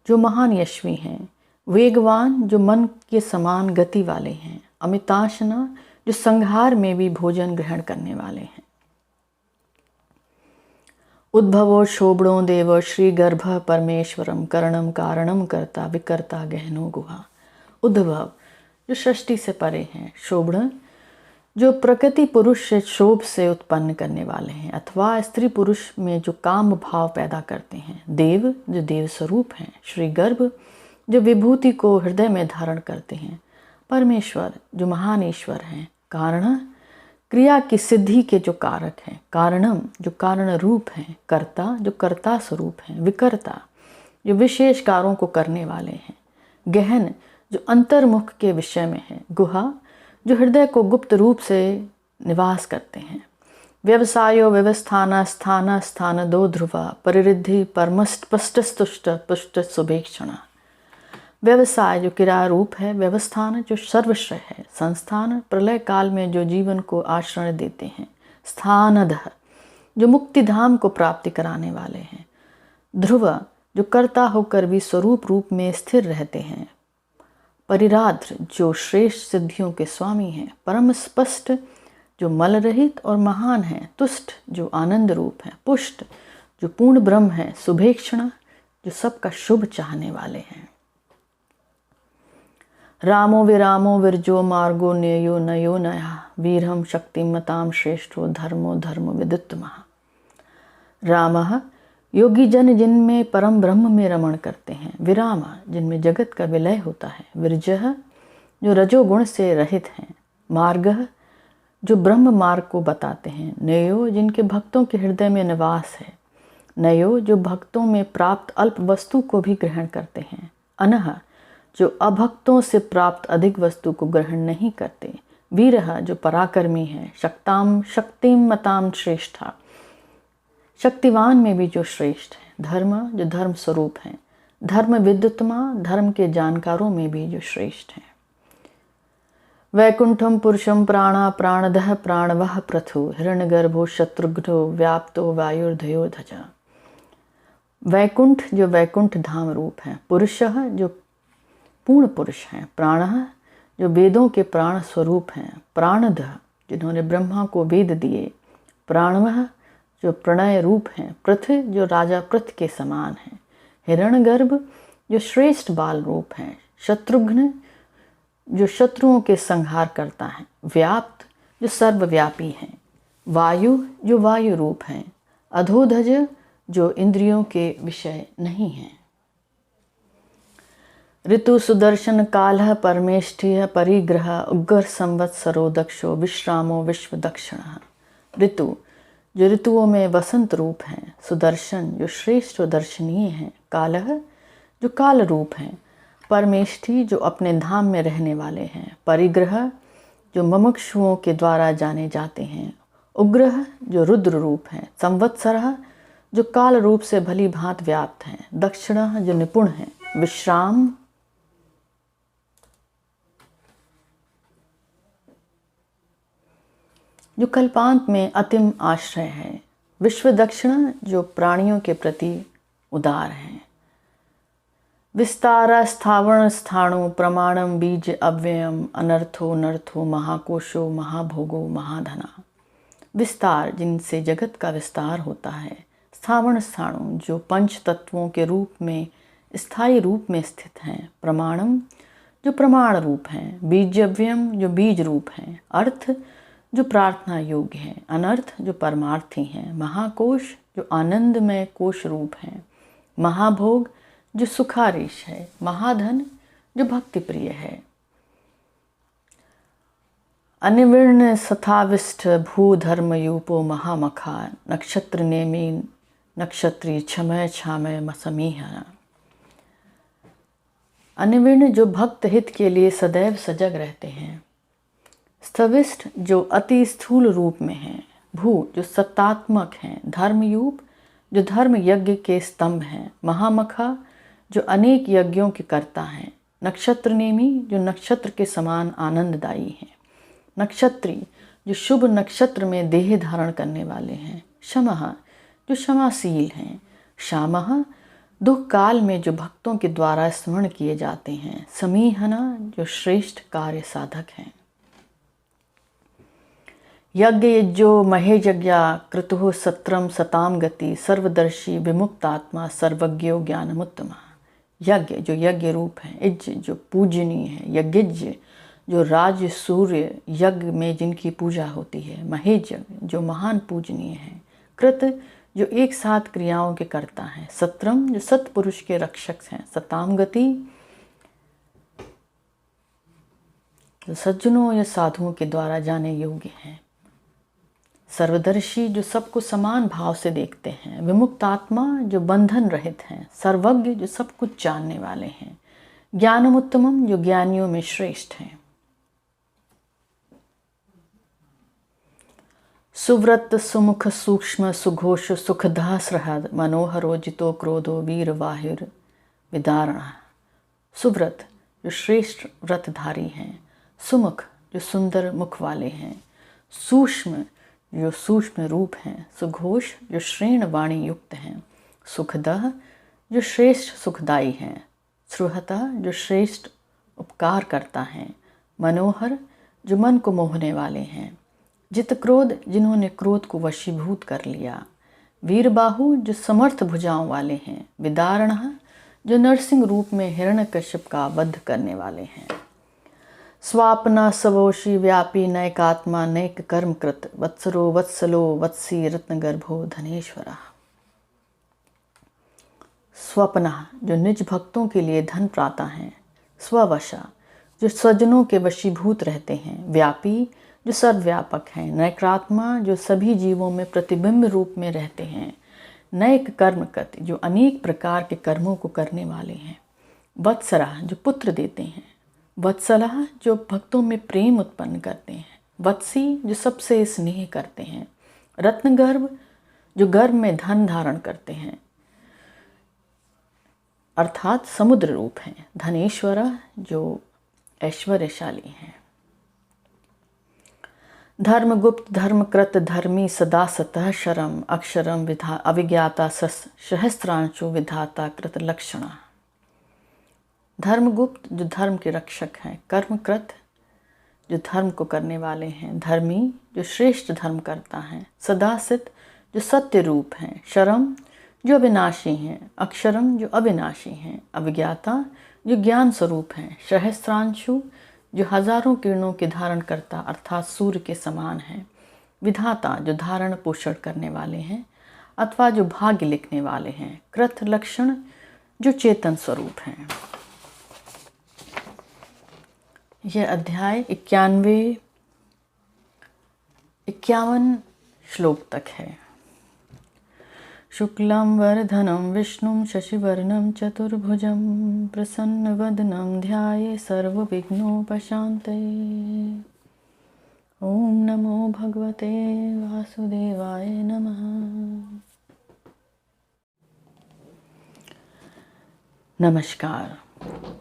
Speaker 1: जो महान यशवी हैं। वेगवान जो मन के समान गति वाले हैं। अमिताशना जो संहार में भी भोजन ग्रहण करने वाले हैं। उद्भवो शोभणो देव श्री गर्भ परमेश्वरम करणम कारणम कर्ता विकर्ता गहनो गुहा। उद्भव जो सृष्टि से परे हैं। शोभण जो प्रकृति पुरुष से शोभ से उत्पन्न करने वाले हैं अथवा स्त्री पुरुष में जो काम भाव पैदा करते हैं। देव जो देव स्वरूप हैं। श्री गर्भ जो विभूति को हृदय में धारण करते हैं। परमेश्वर जो महान ईश्वर हैं। कारण क्रिया की सिद्धि के जो कारक हैं। कारणम जो कारण रूप हैं। कर्ता जो कर्ता स्वरूप हैं। विकर्ता जो विशेष कार्यों को करने वाले हैं। गहन जो अंतर्मुख के विषय में है। गुहा जो हृदय को गुप्त रूप से निवास करते हैं। व्यवसायो व्यवस्थान स्थान स्थान दो ध्रुवा परिरिद्धि परमस्पष्टस्तुष्ट पुष्ट सुभेक्षण। व्यवसाय जो किराया रूप है, व्यवस्थान जो सर्वश्रेय है, संस्थान प्रलय काल में जो जीवन को आश्रय देते हैं, स्थानदः जो मुक्ति धाम को प्राप्ति कराने वाले हैं, ध्रुव जो कर्ता होकर भी स्वरूप रूप में स्थिर रहते हैं, परिराध्र जो श्रेष्ठ सिद्धियों के स्वामी हैं, परम स्पष्ट जो मल रहित और महान है, तुष्ट जो आनंद रूप है, पुष्ट जो पूर्ण ब्रह्म है, शुभेक्षण जो सबका शुभ चाहने वाले हैं। रामो विरामो विरजो मार्गो नेयो नयो नया वीरहम शक्तिमताम श्रेष्ठो धर्मो धर्म विदुत्तमः। रामः योगी जन जिनमें परम ब्रह्म में रमण करते हैं, विराम जिनमें जगत का विलय होता है, विरजः जो रजोगुण से रहित हैं, मार्गः जो ब्रह्म मार्ग को बताते हैं, नयो जिनके भक्तों के हृदय में निवास है, नयो जो भक्तों में प्राप्त अल्प वस्तु को भी ग्रहण करते हैं, अनह जो अभक्तों से प्राप्त अधिक वस्तु को ग्रहण नहीं करते, वीरः जो पराक्रमी है, शक्ताम शक्तिम मताम श्रेष्ठा शक्तिवान में भी जो श्रेष्ठ है, धर्म जो धर्म स्वरूप है, धर्म विद्युत्मा धर्म के जानकारों में भी जो श्रेष्ठ है। वैकुंठम पुरुषम प्राणा प्राणदः प्राणवः प्रथु हिरण्यगर्भो शत्रुघ्नो व्याप्तो वायुर्धयो ध्वजा। वैकुंठ जो वैकुंठ धाम रूप है, पुरुषः जो पूर्ण पुरुष है, प्राणः जो वेदों के प्राण स्वरूप हैं, प्राणदः जिन्होंने ब्रह्मा को वेद दिए, प्राणवः जो प्रणय रूप हैं, पृथ जो राजा पृथ के समान हैं, हिरण्यगर्भ जो श्रेष्ठ बाल रूप हैं, शत्रुघ्न जो शत्रुओं के संहार करता है, व्याप्त जो सर्वव्यापी हैं, वायु जो वायु रूप हैं, अधोधज जो इंद्रियों के विषय नहीं हैं। ऋतु सुदर्शन कालः परमेष्ठिः परिग्रह उग्र संवत्सरो दक्षो विश्रामो विश्व दक्षिणः। ऋतु जो ऋतुओं में वसंत रूप हैं, सुदर्शन जो श्रेष्ठ और दर्शनीय हैं, कालः जो काल रूप हैं, परमेष्ठी जो अपने धाम में रहने वाले हैं, परिग्रह जो मुमुक्षुओं के द्वारा जाने जाते हैं, उग्रह जो रुद्र रूप हैं, संवत्सरः जो काल रूप से भली भांत व्याप्त हैं, दक्षिणः जो निपुण हैं, विश्राम जो कल्पांत में अतिम आश्रय है, विश्व दक्षिण जो प्राणियों के प्रति उदार हैं, विस्तार स्थावरण स्थाणु प्रमाणम बीज अव्ययम अनर्थो नर्थो महाकोशो महाभोगो महाधना। विस्तार जिनसे जगत का विस्तार होता है, स्थावरण स्थाणु जो पंच तत्वों के रूप में स्थायी रूप में स्थित हैं, प्रमाणम जो प्रमाण रूप हैं, बीजव्यम जो बीज रूप हैं, अर्थ जो प्रार्थना योग्य हैं, अनर्थ जो परमार्थी हैं, महाकोश जो आनंदमय कोश रूप हैं, महाभोग जो सुखारीश है, महाधन जो भक्ति प्रिय है। अनिवीर्ण सथाविष्ट भूधर्मयूपो महामखा नक्षत्र नेमी नक्षत्री क्षमय छामय मसमीहना। अनिवीर्ण जो भक्त हित के लिए सदैव सजग रहते हैं, स्थविष्ट जो अति स्थूल रूप में हैं, भू जो सत्तात्मक हैं, धर्मयूप जो धर्म यज्ञ के स्तंभ हैं, महामखा जो अनेक यज्ञों के कर्ता हैं, नक्षत्र नेमी जो नक्षत्र के समान आनंददायी हैं, नक्षत्री जो शुभ नक्षत्र में देह धारण करने वाले हैं, क्षमः जो क्षमाशील हैं, शामः दुख काल में जो भक्तों के द्वारा स्मरण किए जाते हैं, समीहना जो श्रेष्ठ कार्य साधक हैं। यज्ञ यज्ञो महेयज्ञा क्रतुः सत्रम सताम गति सर्वदर्शी विमुक्तात्मा सर्वज्ञो ज्ञानमुत्तमः। यज्ञ जो यज्ञ रूप है, यज्ञ जो पूजनीय है, यज्ञ जो राज सूर्य यज्ञ में जिनकी पूजा होती है, महेयज्ञ जो महान पूजनीय है, कृत जो एक साथ क्रियाओं के करता है, सत्रम जो सत्पुरुष के रक्षक हैं, सताम गति जो सज्जनों या साधुओं के द्वारा जाने योग्य हैं, सर्वदर्शी जो सबको समान भाव से देखते हैं, विमुक्त आत्मा जो बंधन रहित हैं, सर्वज्ञ जो सब कुछ जानने वाले हैं, ज्ञानमुत्तमम जो ज्ञानियों में श्रेष्ठ हैं। सुव्रत सुमुख सूक्ष्म सुघोष सुखदा सहृद मनोहरो जितो क्रोधो वीर वाहिर विदारण। सुव्रत जो श्रेष्ठ व्रतधारी हैं, सुमुख जो सुंदर मुख वाले हैं, सूक्ष्म जो सूक्ष्म रूप हैं, सुघोष जो श्रेण वाणी युक्त हैं, सुखदः जो श्रेष्ठ सुखदाई हैं, सुहृता जो श्रेष्ठ उपकार करता है, मनोहर जो मन को मोहने वाले हैं, जित क्रोध जिन्होंने क्रोध को वशीभूत कर लिया, वीरबाहु जो समर्थ भुजाओं वाले हैं, विदारण जो नरसिंह रूप में हिरण्यकश्यप का वध करने वाले हैं। स्वापना सवोशी व्यापी नैकात्मा नैक कर्मकृत वत्सरो वत्सलो वत्सी रत्नगर्भो धनेश्वरा। स्वप्ना जो निज भक्तों के लिए धन प्राता हैं, स्ववशा जो स्वजनों के वशीभूत रहते हैं, व्यापी जो सर्वव्यापक हैं, नैकात्मा जो सभी जीवों में प्रतिबिंब रूप में रहते हैं, नैक कर्मकृत जो अनेक प्रकार के कर्मों को करने वाले हैं, वत्सरा जो पुत्र देते हैं, वत्सला जो भक्तों में प्रेम उत्पन्न करते हैं, वत्सी जो सबसे स्नेह करते हैं, रत्नगर्भ जो गर्भ में धन धारण करते हैं अर्थात समुद्र रूप हैं, धनेश्वरा जो ऐश्वर्यशाली हैं। धर्मगुप्त धर्मकृत धर्मी सदा सतः शरम अक्षरम विधा अविज्ञाता सहस्त्रांशु विधाता कृत लक्षणा। धर्मगुप्त जो धर्म के रक्षक हैं, कर्मकृत जो धर्म को करने वाले हैं, धर्मी जो श्रेष्ठ धर्म करता है, सदासित जो सत्य रूप हैं, शरम जो अविनाशी हैं, अक्षरम जो अविनाशी हैं, अविज्ञाता जो ज्ञान स्वरूप हैं, सहस्त्रांशु जो हजारों किरणों के धारण करता अर्थात सूर्य के समान हैं, विधाता जो धारण पोषण करने वाले हैं अथवा जो भाग्य लिखने वाले हैं, कृत लक्षण जो चेतन स्वरूप हैं। यह अध्याय 51 श्लोक तक है। शुक्लं वरधनं विष्णुं शशिवर्णं चतुर्भुजं प्रसन्नवदनं ध्याये सर्वविघ्नोपशान्तये। ओम नमो भगवते वासुदेवाय नमः। नमस्कार।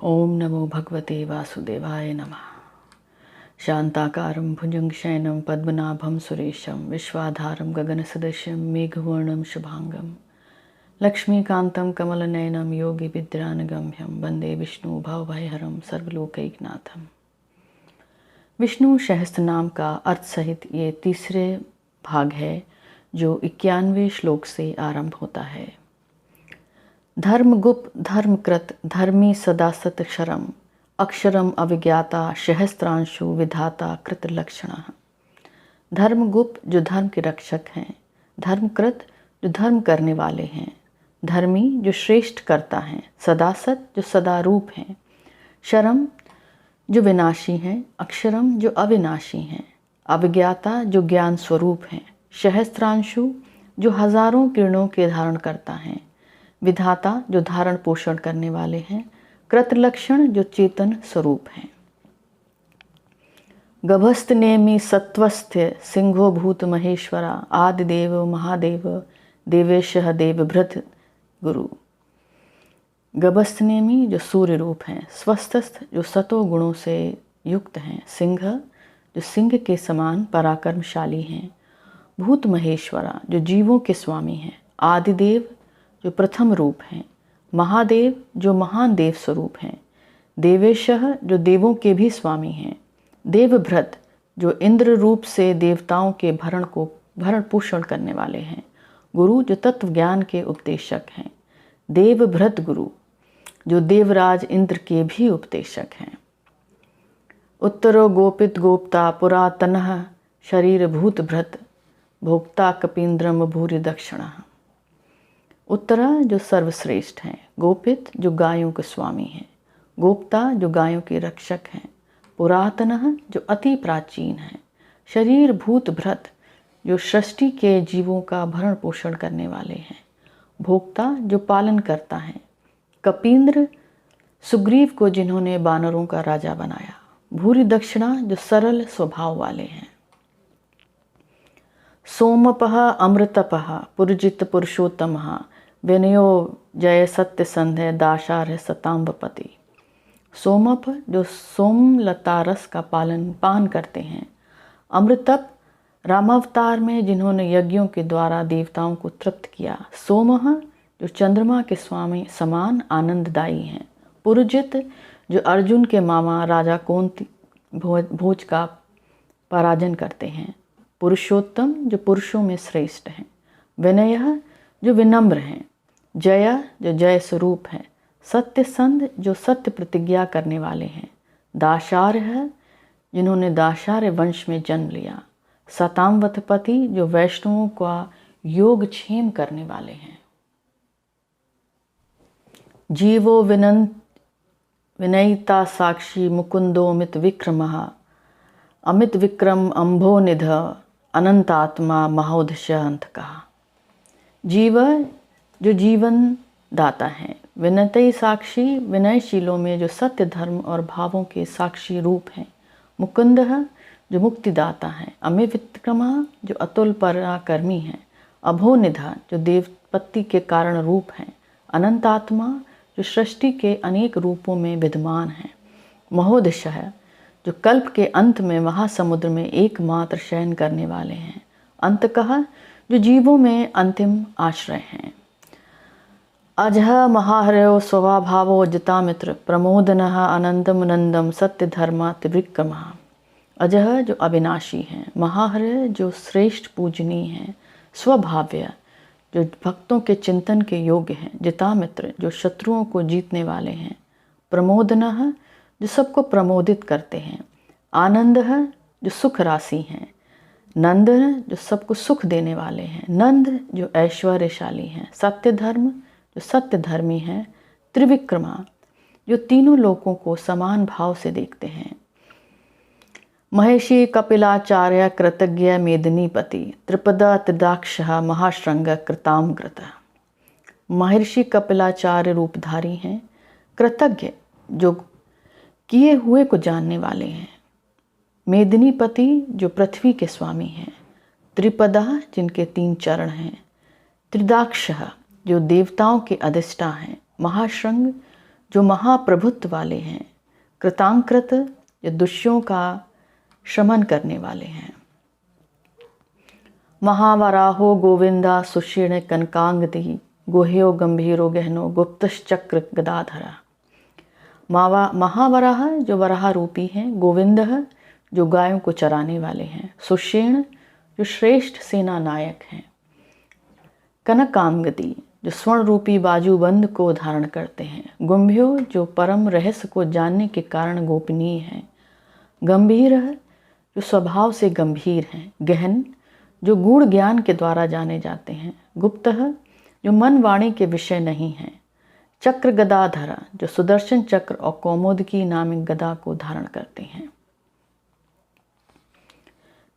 Speaker 1: ओम नमो भगवते वासुदेवाय नमः। शांताकारं भुजंगशयनं पद्मनाभं सुरेशं विश्वाधारं गगनसदृशं मेघवर्णं शुभांगं लक्ष्मीकान्तं कमलनयनं योगी विद्यानगम्यं वन्दे विष्णु भवभयहरं सर्वलोकैकनाथं। विष्णु सहस्त्र नाम का अर्थ सहित ये तीसरे भाग है जो 91वें श्लोक से आरंभ होता है। धर्मगुप्त धर्मकृत धर्मी सदा सतक्षरम अक्षरम अविज्ञाता सहस्त्रांशु विधाता कृत लक्षणा। धर्मगुप्त जो धर्म के रक्षक हैं, धर्मकृत जो धर्म करने वाले हैं, धर्मी जो श्रेष्ठ करता है, सदासत जो सदा रूप हैं, शरम जो विनाशी हैं, अक्षरम जो अविनाशी हैं, अविज्ञाता जो ज्ञान स्वरूप हैं, सहस्त्रांशु जो हजारों किरणों के धारण करता है, विधाता जो धारण पोषण करने वाले हैं, कृत लक्षण जो चेतन स्वरूप हैं। गभस्त नेमि सत्वस्थ्य सिंहो भूत महेश्वरा आदिदेव महादेव देवेशः देवभृत गुरु। गभस्त नेमि जो सूर्य रूप हैं, स्वस्थस्थ जो सतो गुणों से युक्त हैं, सिंह जो सिंह के समान पराक्रमशाली हैं, भूत महेश्वरा जो जीवों के स्वामी हैं, आदिदेव जो प्रथम रूप हैं, महादेव जो महान देव स्वरूप हैं, देवेशः जो देवों के भी स्वामी हैं, देवभृत जो इंद्र रूप से देवताओं के भरण पोषण करने वाले हैं, गुरु जो तत्व ज्ञान के उपदेशक हैं, देवभृत गुरु जो देवराज इंद्र के भी उपदेशक हैं। उत्तरो गोपित गोप्ता पुरातनः शरीर भूतभृत भोक्ता कपींद्रम भूरि दक्षिणा। उत्तरा जो सर्वश्रेष्ठ हैं, गोपित जो गायों के स्वामी हैं, गोप्ता जो गायों के रक्षक हैं, पुरातनः जो अति प्राचीन हैं, शरीर भूतभृत जो सृष्टि के जीवों का भरण पोषण करने वाले हैं, भोक्ता जो पालन करता है, कपींद्र सुग्रीव को जिन्होंने बानरों का राजा बनाया, भूरि दक्षिणा जो सरल स्वभाव वाले हैं। सोमपः अमृतपः पुरजित पुरुषोत्तमः विनयो जय सत्य संध्य दाशार्ह सताम्बपति। सोमप जो सोमलता रस का पान करते हैं। अमृतप रामावतार में जिन्होंने यज्ञों के द्वारा देवताओं को तृप्त किया। सोमः जो चंद्रमा के स्वामी समान आनंददायी हैं। पुरजित जो अर्जुन के मामा राजा कुंती भोज का पराजन करते हैं। पुरुषोत्तम जो पुरुषों में श्रेष्ठ हैं। विनय जो विनम्र हैं। जय जो जय स्वरूप है। सत्य संध जो सत्य प्रतिज्ञा करने वाले हैं। दाशार्ह जिन्होंने दाशार्य वंश में जन्म लिया। सताम्वतपति जो वैष्णवों का योगक्षेम करने वाले हैं। जीवो विनयिता साक्षी मुकुंदो अमित विक्रमः अमित विक्रम अम्भो निध अनंतात्मा महोदश अंतकः। जीव जो जीवन दाता है। विनयी साक्षी विनयशीलों में जो सत्य धर्म और भावों के साक्षी रूप हैं। मुकुंद जो मुक्तिदाता है। अमित विक्रमा जो अतुल पराक्रमी है। अभोनिधा जो देवपत्ति के कारण रूप हैं। अनंतात्मा जो सृष्टि के अनेक रूपों में विद्यमान है। महोदश जो कल्प के अंत में महासमुद्र में एकमात्र शयन करने वाले हैं। अंतकः जो जीवों में अंतिम आश्रय हैं। अजह महाहरयो स्वभावो जितामित्र प्रमोदनः अनंतम नंदम सत्य धर्मा त्रिविक्रमः। अजह जो अविनाशी हैं। महाहरय जो श्रेष्ठ पूजनीय हैं। स्वभाव्य जो भक्तों के चिंतन के योग्य हैं। जितामित्र जो शत्रुओं को जीतने वाले हैं। प्रमोदनः जो सबको प्रमोदित करते हैं। आनंद जो सुख राशि हैं। नंद जो सबको सुख देने वाले हैं। नंद जो ऐश्वर्यशाली हैं। सत्य धर्म जो सत्य धर्मी हैं। त्रिविक्रमा जो तीनों लोकों को समान भाव से देखते हैं। महेशी कपिलाचार्य कृतज्ञ मेदिनीपति त्रिपदा त्रिदाक्ष महाश्रृंग कृतामकृत। महर्षि कपिलाचार्य रूपधारी हैं। कृतज्ञ जो किए हुए को जानने वाले हैं। मेदिनीपति जो पृथ्वी के स्वामी हैं। त्रिपदा जिनके 3 चरण हैं। त्रिदाक्ष जो देवताओं के अधिष्ठा हैं। महाश्रृंग जो महाप्रभुत्व वाले हैं। कृतांकृत जो दुष्यों का शमन करने वाले हैं। महावराहो गोविंदा सुषीण कनकांगदी गोह्यो गंभीरो गहनो गुप्तश्चक्र गदाधरा। महावराह जो वराह रूपी हैं। गोविंद जो गायों को चराने वाले हैं। सुषीण जो श्रेष्ठ सेना नायक हैं। कनकांगदी जो स्वर्ण रूपी बाजूबंद को धारण करते हैं। गुंभ्यो जो परम रहस्य को जानने के कारण गोपनीय हैं। गंभीर जो स्वभाव से गंभीर हैं। गहन जो गूढ़ ज्ञान के द्वारा जाने जाते हैं। गुप्त जो मन वाणी के विषय नहीं हैं। चक्र गदाधरा जो सुदर्शन चक्र और कौमुदकी नामक गदा को धारण करते हैं।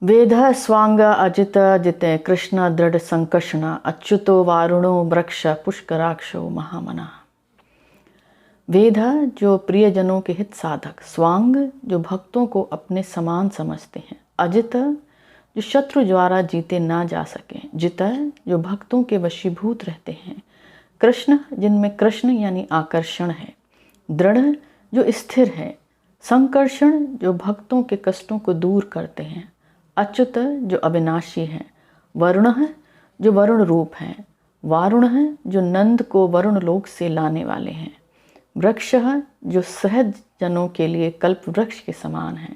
Speaker 1: वेद स्वांग अजित जिते कृष्ण दृढ़ संकर्षण अच्युतो वारुणो वृक्ष पुष्कराक्षो महामना। वेद जो प्रियजनों के हित साधक। स्वांग जो भक्तों को अपने समान समझते हैं। अजित जो शत्रु द्वारा जीते ना जा सके। जित जो भक्तों के वशीभूत रहते हैं। कृष्ण जिनमें कृष्ण यानी आकर्षण है। दृढ़ जो स्थिर है। संकर्षण जो भक्तों के कष्टों को दूर करते हैं। अच्युत जो अविनाशी है। वरुण जो वरुण रूप हैं। वारुण जो नंद को वरुण लोक से लाने वाले हैं। वृक्ष जो सहज जनों के लिए कल्प वृक्ष के समान है।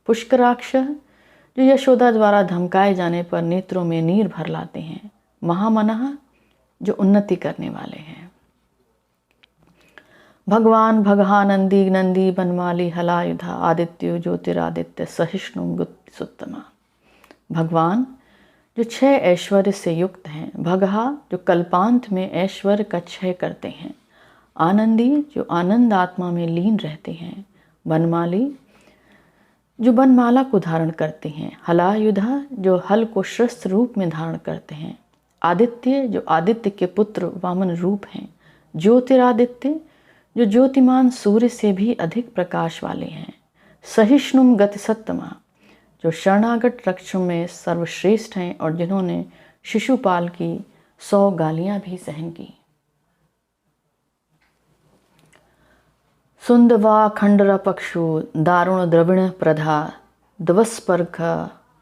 Speaker 1: पुष्कराक्ष जो यशोदा द्वारा धमकाए जाने पर नेत्रों में नीर भर लाते हैं। महामनः जो उन्नति करने वाले हैं। भगवान भगहानंदी नंदी बनमाली हलायुधा आदित्यो ज्योतिरादित्य सहिष्णु गुप्तसुत्तमा। भगवान जो 6 ऐश्वर्य से युक्त हैं। भगहा जो कल्पांत में ऐश्वर्य का क्षय करते हैं। आनंदी जो आनंद आत्मा में लीन रहते हैं। बनमाली जो बनमाला को धारण करते हैं। हलायुधा जो हल को शस्त्र रूप में धारण करते हैं। आदित्य जो आदित्य के पुत्र वामन रूप हैं। ज्योतिरादित्य जो ज्योतिमान सूर्य से भी अधिक प्रकाश वाले हैं। सहिष्णुम गतिसत्तमा जो शरणागत रक्षों में सर्वश्रेष्ठ हैं और जिन्होंने शिशुपाल की 100 गालियां भी सहन की। सुंदवा खंडरा पक्षु दारुण द्रविण प्रधा दवस्पर्घ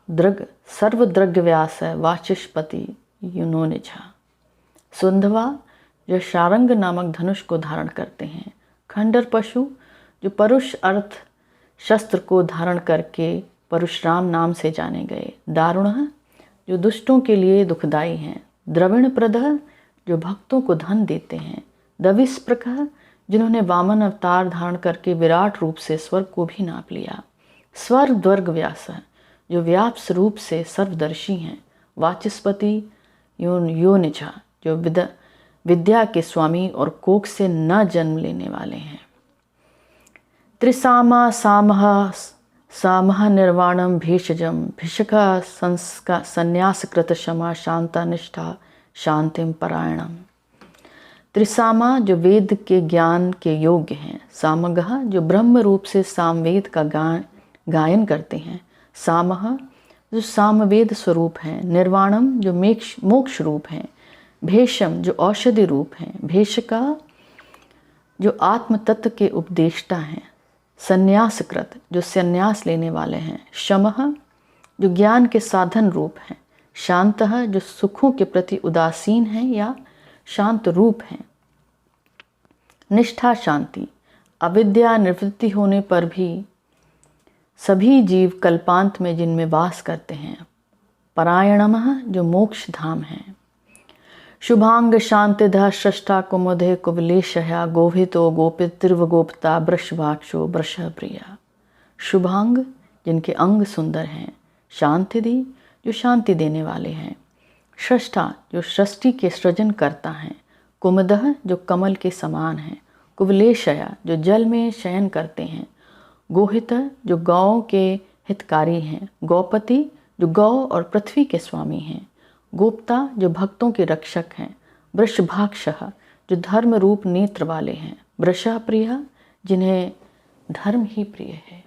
Speaker 1: दृग सर्वद्रग व्यास वाचस्पति युनोनिझा। सुंदवा जो शारंग नामक धनुष को धारण करते हैं, खंडर पशु जो परुष अर्थ शस्त्र को धारण करके परशुराम नाम से जाने गए, दारुण जो दुष्टों के लिए दुखदाई हैं, द्रविण प्रदह जो भक्तों को धन देते हैं, दविस्प्रख जिन्होंने वामन अवतार धारण करके विराट रूप से स्वर्ग को भी नाप लिया, स्वर्ग व्यास जो व्याप्त रूप से सर्वदर्शी हैं, वाचस्पति योनिझा जो विद्या के स्वामी और कोख से न जन्म लेने वाले हैं। त्रिसामा सामह निर्वाणम भेषजम भिषका संस्का संन्यासकृत क्षमा शांता निष्ठा शांतिम परायणम। त्रिसामा जो वेद के ज्ञान के योग्य हैं, सामगह जो ब्रह्म रूप से सामवेद का गायन करते हैं, सामह जो सामवेद स्वरूप हैं, निर्वाणम जो मोक्ष रूप हैं, भेषम जो औषधि रूप हैं, भेषका जो आत्म तत्व के उपदेष्टा हैं, संन्यासकृत जो संन्यास लेने वाले हैं, शमः जो ज्ञान के साधन रूप हैं, शांतः जो सुखों के प्रति उदासीन हैं या शांत रूप हैं, निष्ठा शांति अविद्या निवृत्ति होने पर भी सभी जीव कल्पांत में जिनमें वास करते हैं, परायणमः जो मोक्ष धाम हैं, शुभांग शांतिधः षष्ठा कुमुदे कुवलेशया गोभितो गोपितृवगोप्ता वृषभाक्षो वृषप्रिया। शुभांग जिनके अंग सुंदर हैं, शांतिधि जो शांति देने वाले हैं, षष्ठा जो सृष्टि के सृजन करता है, कुमुदः जो कमल के समान है, कुवलेशया जो जल में शयन करते हैं, गोहित जो गौ के हितकारी हैं, गौपति जो गौ और पृथ्वी के स्वामी हैं, गोप्ता जो भक्तों के रक्षक हैं, वृषभाक्षः जो धर्म रूप नेत्र वाले हैं, वृषा प्रिया जिन्हें धर्म ही प्रिय है।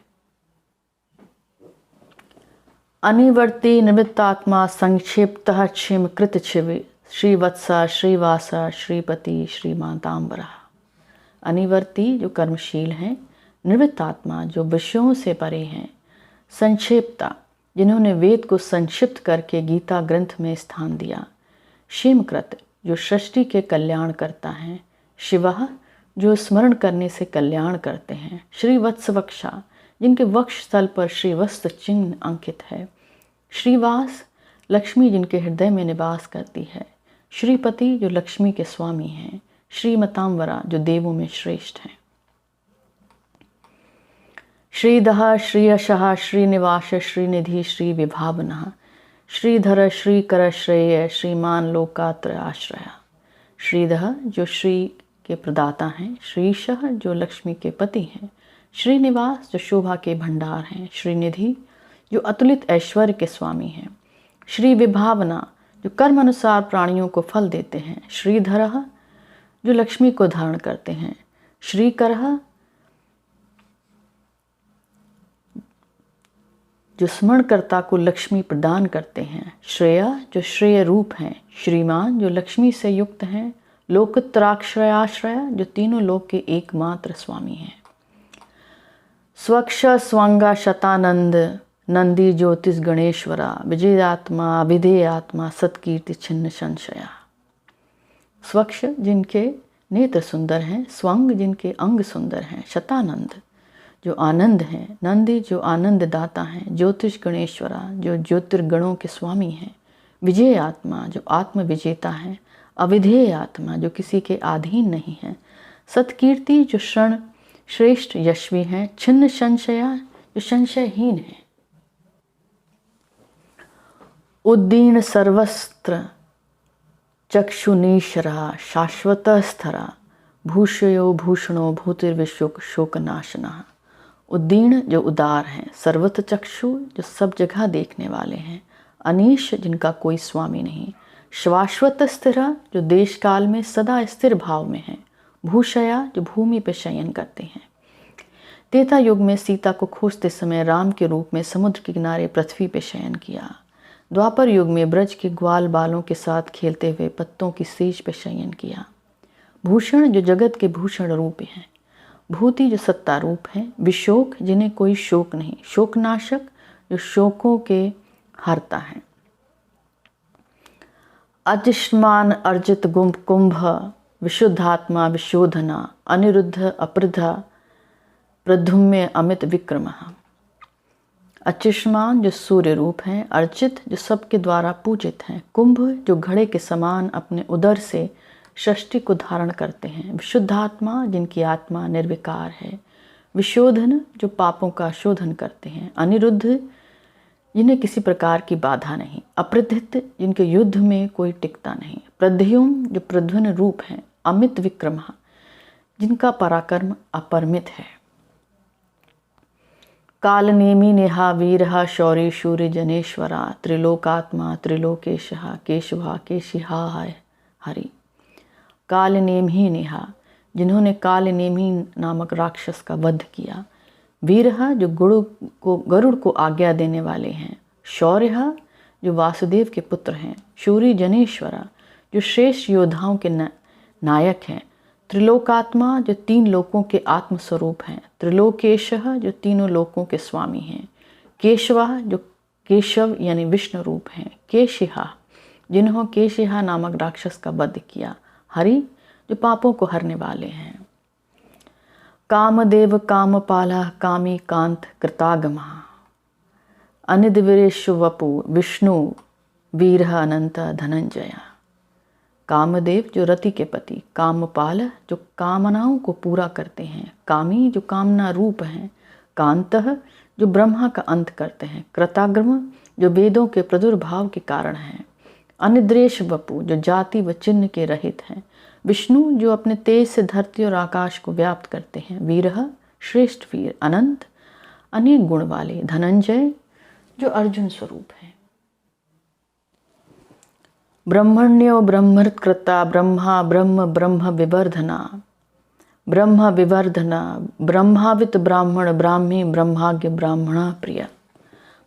Speaker 1: अनिवर्ती निमित्तात्मा संक्षेप्तः क्षिम कृत छिवि श्रीवत्सा श्रीवासा श्रीपति श्रीमातांबरा। अनिवर्ती जो कर्मशील हैं, निवृत्तात्मा जो विषयों से परे हैं, संक्षेप्ता जिन्होंने वेद को संक्षिप्त करके गीता ग्रंथ में स्थान दिया, क्षेमकृत जो सृष्टि के कल्याण करता है, शिवः जो स्मरण करने से कल्याण करते हैं, श्रीवत्सवक्षा जिनके वक्ष स्थल पर श्रीवत्स चिन्ह अंकित है, श्रीवास लक्ष्मी जिनके हृदय में निवास करती है, श्रीपति जो लक्ष्मी के स्वामी हैं, श्रीमतांबरा जो देवों में श्रेष्ठ हैं। श्रीदः श्रीयशः श्रीनिवास श्रीनिधि श्री विभावनः श्रीधर श्रीकर श्रेय श्रीमान लोकात्रय आश्रया। श्रीदः जो श्री के प्रदाता हैं, श्रीशः जो लक्ष्मी के पति हैं, श्रीनिवास जो शोभा के भंडार हैं, श्रीनिधि जो अतुलित ऐश्वर्य के स्वामी हैं, श्री विभावना जो कर्म अनुसार प्राणियों को फल देते हैं, श्रीधरः जो लक्ष्मी को धारण करते हैं, श्रीकरः जो स्मरणकर्ता को लक्ष्मी प्रदान करते हैं, श्रेया जो श्रेय रूप हैं, श्रीमान जो लक्ष्मी से युक्त हैं, लोकत्राक्षरयाश्रया जो तीनों लोक के एकमात्र स्वामी हैं, स्वक्ष स्वांगा शतानंद नंदी ज्योतिष गणेश्वरा विजयात्मा विधेय आत्मा सत्कीर्ति छिन्न संशया। स्वक्ष जिनके नेत्र सुंदर हैं, स्वंग जिनके अंग सुंदर हैं, शतानंद जो आनंद हैं, नंदी जो आनंद दाता हैं, ज्योतिष गणेश्वरा जो ज्योतिर्गणों के स्वामी हैं, विजय आत्मा जो आत्म विजेता हैं, अविधेय आत्मा जो किसी के अधीन नहीं है, सत्कीर्ति जो क्षण श्रेष्ठ यशवी हैं, छिन्न संशया जो संशयहीन है, उद्दीन सर्वस्त्र चक्षुनीशरा शाश्वत स्थरा भूषयो भूषणो भूतिर्विशोक शोकनाशना। उद्दीन जो उदार हैं, सर्वत्र चक्षु जो सब जगह देखने वाले हैं, अनीश जिनका कोई स्वामी नहीं, शाश्वत स्थिरा जो देश काल में सदा स्थिर भाव में है, भूषया जो भूमि पर शयन करते हैं, त्रेता युग में सीता को खोजते समय राम के रूप में समुद्र के किनारे पृथ्वी पर शयन किया। द्वापर युग में ब्रज के ग्वाल बालों के साथ खेलते हुए पत्तों की सेज पर शयन किया। भूषण जो जगत के भूषण रूप हैं, भूति जो सत्ता रूप हैं, विशोक जिन्हें कोई शोक नहीं, शोकनाशक जो शोकों के हरता है, अजिष्मान अर्जित गुंभ कुंभ, विशुद्धात्मा विशोधना, अनिरुद्ध अपृद्ध प्रद्युम्न अमित विक्रम। अचिष्मान जो सूर्य रूप हैं, अर्चित जो सबके द्वारा पूजित हैं, कुंभ जो घड़े के समान अपने उदर से षष्टि को धारण करते हैं, विशुद्धात्मा जिनकी आत्मा निर्विकार है, विशोधन जो पापों का शोधन करते हैं, अनिरुद्ध जिन्हें किसी प्रकार की बाधा नहीं, अप्रतिहित जिनके युद्ध में कोई टिकता नहीं, प्रद्युम्न जो प्रध्वन रूप हैं, अमित विक्रम जिनका पराक्रम अपरिमित है। काल नेमी नेहा वीरहा शौर्य शूर्य जनेश्वरा, त्रिलोकात्मा त्रिलोकेशहा केशवा केशिहा हरि। काल नेम ही नेहा जिन्होंने काल नेमी नामक राक्षस का वध किया, वीरहा जो गरुड़ को आज्ञा देने वाले हैं, शौर्य जो वासुदेव के पुत्र हैं, शूरी जनेश्वरा जो श्रेष्ठ योद्धाओं के नायक हैं, त्रिलोकात्मा जो तीन लोकों के आत्मस्वरूप हैं, त्रिलोकेशः जो तीनों लोकों के स्वामी हैं, केशवा जो केशव यानी विष्णु रूप हैं, केशिहा जिन्होंने केशिहा नामक राक्षस का वध किया, हरि जो पापों को हरने वाले हैं। कामदेव कामपाला कामी कांत कृतागमा, अनिद्विरेशु वपु विष्णु वीरः अनंत धनंजया। कामदेव जो रति के पति, कामपाल जो कामनाओं को पूरा करते हैं, कामी जो कामना रूप हैं, कांतः जो ब्रह्मा का अंत करते हैं, कृताग्रम जो वेदों के प्रादुर्भाव के कारण हैं, अनिद्रेश वपु जो जाति व चिन्ह के रहित हैं, विष्णु जो अपने तेज से धरती और आकाश को व्याप्त करते हैं, वीरः श्रेष्ठ वीर, अनंत अनेक गुण वाले, धनंजय जो अर्जुन स्वरूप है। ब्रह्मण्यो ब्रह्मकृता ब्रह्मा ब्रह्म ब्रह्म विवर्धना, ब्रह्म विवर्धना ब्रह्मावित ब्राह्मण ब्राह्मी ब्रह्माज्ञ ब्राह्मणा प्रिय।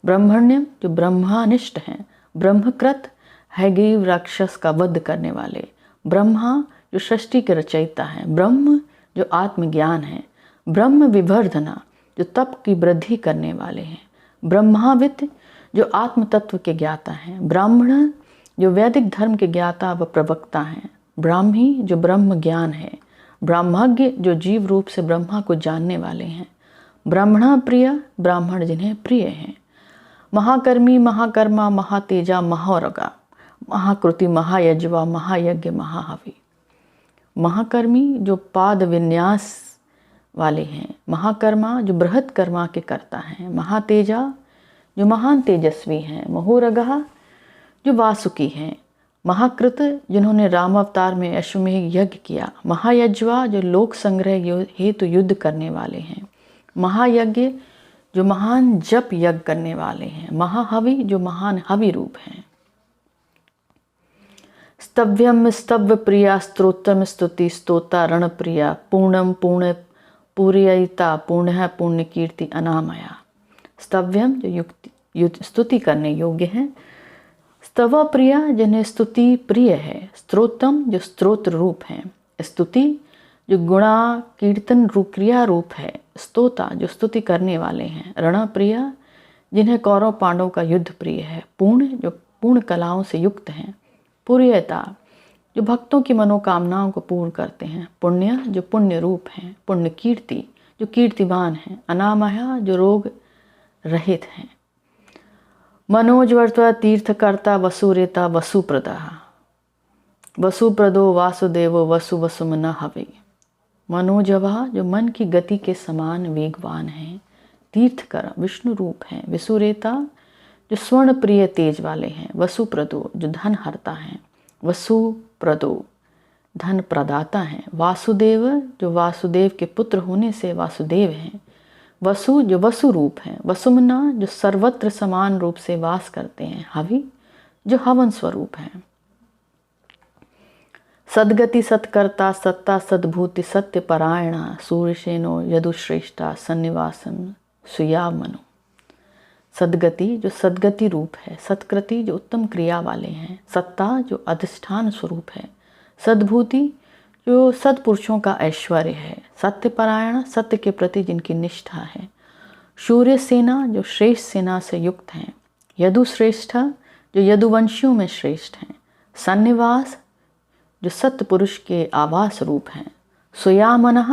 Speaker 1: ब्रह्मण्य जो ब्रह्मानिष्ठ हैं, ब्रह्मकृत हैग्रीव राक्षस का वध करने वाले, ब्रह्मा जो सृष्टि के रचयिता हैं, ब्रह्म जो आत्मज्ञान है, ब्रह्म विवर्धना जो तप की वृद्धि करने वाले हैं, ब्रह्मावित जो आत्म तत्व के ज्ञाता हैं, ब्राह्मण जो वैदिक धर्म के ज्ञाता व प्रवक्ता हैं, ब्राह्मी जो ब्रह्म ज्ञान है, ब्रह्मज्ञ जो जीव रूप से ब्रह्मा को जानने वाले हैं, ब्राह्मणा प्रिय ब्राह्मण जिन्हें प्रिय हैं, महाकर्मी महाकर्मा महातेजा महारगा, महाकृति महायज्वा महायज्ञ महाहवि। महाकर्मी जो पाद विन्यास वाले हैं, महाकर्मा जो बृहत कर्मा के कर्ता हैं, महातेजा जो महान तेजस्वी हैं, महोरगा जो वासुकी हैं, महाकृत जिन्होंने राम अवतार में अश्वमेध यज्ञ किया, महायज्वा जो लोक संग्रह हेतु युद्ध करने वाले हैं, महायज्ञ जो महान जप यज्ञ करने वाले हैं, महाहवि जो महान हवि रूप हैं। स्तव्यम स्तव्य प्रिया स्तोत्रम स्तुति स्तोता रण प्रिया, पूर्णम पूर्ण पूर्ययिता पूर्ण पुण्य कीर्ति अनामया। स्तव्यम जो स्तुति करने योग्य है, स्तव प्रिया जिन्हें स्तुति प्रिय है, स्त्रोतम जो स्तोत्र रूप है, स्तुति जो गुणा कीर्तन क्रिया रूप है, स्तोता जो स्तुति करने वाले हैं, रण प्रिया जिन्हें कौरव पांडव का युद्ध प्रिय है, पूर्ण जो पूर्ण कलाओं से युक्त हैं, पुर्यता जो भक्तों की मनोकामनाओं को पूर्ण करते हैं, पुण्य जो पुण्य रूप हैं, पुण्य कीर्ति जो कीर्तिवान हैं, अनामया जो रोग रहित हैं, मनोजवर्त्वा तीर्थकर्ता वसुरेता वसुप्रदा, वसुप्रदो वासुदेवो वसु वसुमना हवे। मनोजवा जो मन की गति के समान वेगवान हैं, तीर्थकर विष्णु रूप हैं, विसुरेता जो स्वर्ण प्रिय तेज वाले हैं, वसुप्रदो जो धन हरता हैं, वसुप्रदो धन प्रदाता हैं, वासुदेव जो वासुदेव के पुत्र होने से वासुदेव हैं, वसु जो वसु रूप हैं, वसुमना जो सर्वत्र समान रूप से वास करते हैं, हवि जो हवन स्वरूप हैं। सद्गति सत्कर्ता सत्ता सद्भूति सत्य परायणा सूर्यसेनो यदुश्रेष्ठा सन्निवासन सुयामनु। सद्गति जो सद्गति रूप है, सत्कृति जो उत्तम क्रिया वाले हैं, सत्ता जो अधिष्ठान स्वरूप है, सद्भूति जो सत्पुरुषों का ऐश्वर्य है, सत्यपरायण सत्य के प्रति जिनकी निष्ठा है, सूर्य सेना जो श्रेष्ठ सेना से युक्त हैं, यदुश्रेष्ठ जो यदुवंशियों में श्रेष्ठ हैं, सन्निवास जो सत्य पुरुष के आवास रूप हैं, सुयामनः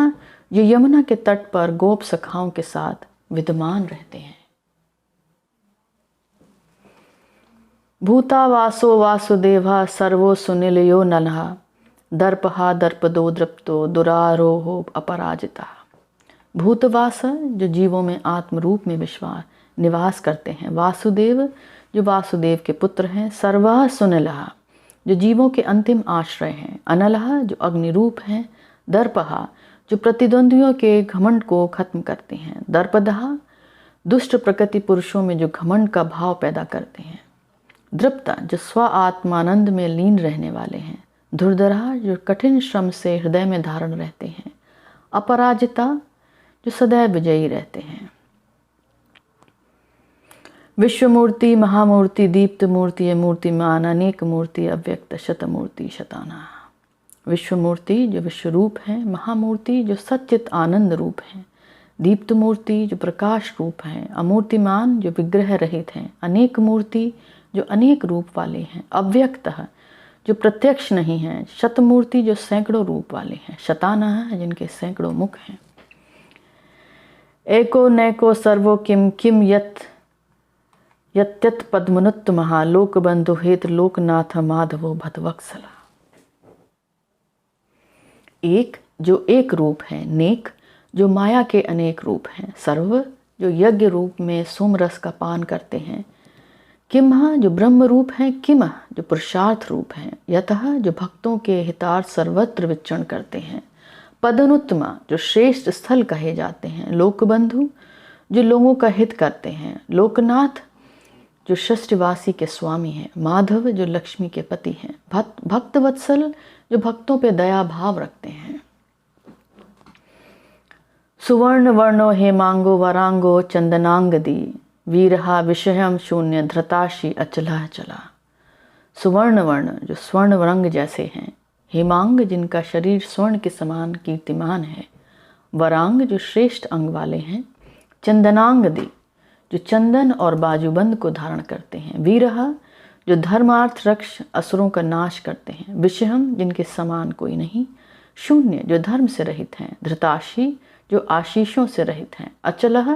Speaker 1: जो यमुना के तट पर गोप सखाओं के साथ विद्यमान रहते हैं। भूतावासो वासुदेवा सर्वो सुनिलयो नलः दर्पहा दर्पदो दृप्तो दुरारोहो अपराजिता। भूतवास जो जीवों में आत्म रूप में विश्वास निवास करते हैं, वासुदेव जो वासुदेव के पुत्र हैं, सर्वः सुनिलः जो जीवों के अंतिम आश्रय हैं, अनलः जो अग्नि रूप हैं, दर्पहा जो प्रतिद्वंदियों के घमंड को खत्म करते हैं, दर्पदहा दुष्ट प्रकृति पुरुषों में जो घमंड का भाव पैदा करते हैं, दृप्ता जो स्व आत्मानंद में लीन रहने वाले हैं, धुरधरा जो कठिन श्रम से हृदय में धारण रहते हैं, अपराजिता जो सदैव विजयी रहते हैं। विश्वमूर्ति महामूर्ति दीप्त मूर्ति मूर्तिमान अनेक मूर्ति अव्यक्त शतमूर्ति शताना। विश्वमूर्ति जो विश्वरूप है, महामूर्ति जो सच्चित आनंद रूप है, दीप्त मूर्ति जो प्रकाश रूप है, अमूर्तिमान जो विग्रह रहित हैं, अनेक मूर्ति जो अनेक रूप वाले हैं, अव्यक्त जो प्रत्यक्ष नहीं है, शतमूर्ति जो सैकड़ों रूप वाले हैं, शताना जिनके सैकड़ों मुख हैं। एको नैको सर्वो किम किम यत् यत्यत पद्मनुत्त महालोक बंधु हेत लोकनाथ माधवो भतवत्सला। एक जो एक रूप है, नेक जो माया के अनेक रूप हैं, सर्व जो यज्ञ रूप में सोमरस का पान करते हैं, किमह जो ब्रह्म रूप हैं, किमह जो पुरुषार्थ रूप हैं, यतः जो भक्तों के हितार्थ सर्वत्र विचरण करते हैं, पदनुत्तमा जो श्रेष्ठ स्थल कहे जाते हैं, लोकबंधु जो लोगों का हित करते हैं, लोकनाथ जो षष्ठवासी के स्वामी हैं, माधव जो लक्ष्मी के पति हैं, भक्त वत्सल जो भक्तों पे दया भाव रखते हैं। सुवर्ण वर्णो हेमांगो वरांगो चंदनांगदी वीरहा विषयम शून्य धृताशी अचला चला। सुवर्ण वर्ण जो स्वर्ण रंग जैसे हैं, हेमांग जिनका शरीर स्वर्ण के समान कीर्तिमान है, वरांग जो श्रेष्ठ अंग वाले हैं, चंदनांगदी जो चंदन और बाजूबंद को धारण करते हैं, वीरहा जो धर्मार्थ रक्ष असुरों का नाश करते हैं, विषयम जिनके समान कोई नहीं, शून्य जो धर्म से रहित हैं, धृताशी जो आशीषों से रहित हैं, अचलह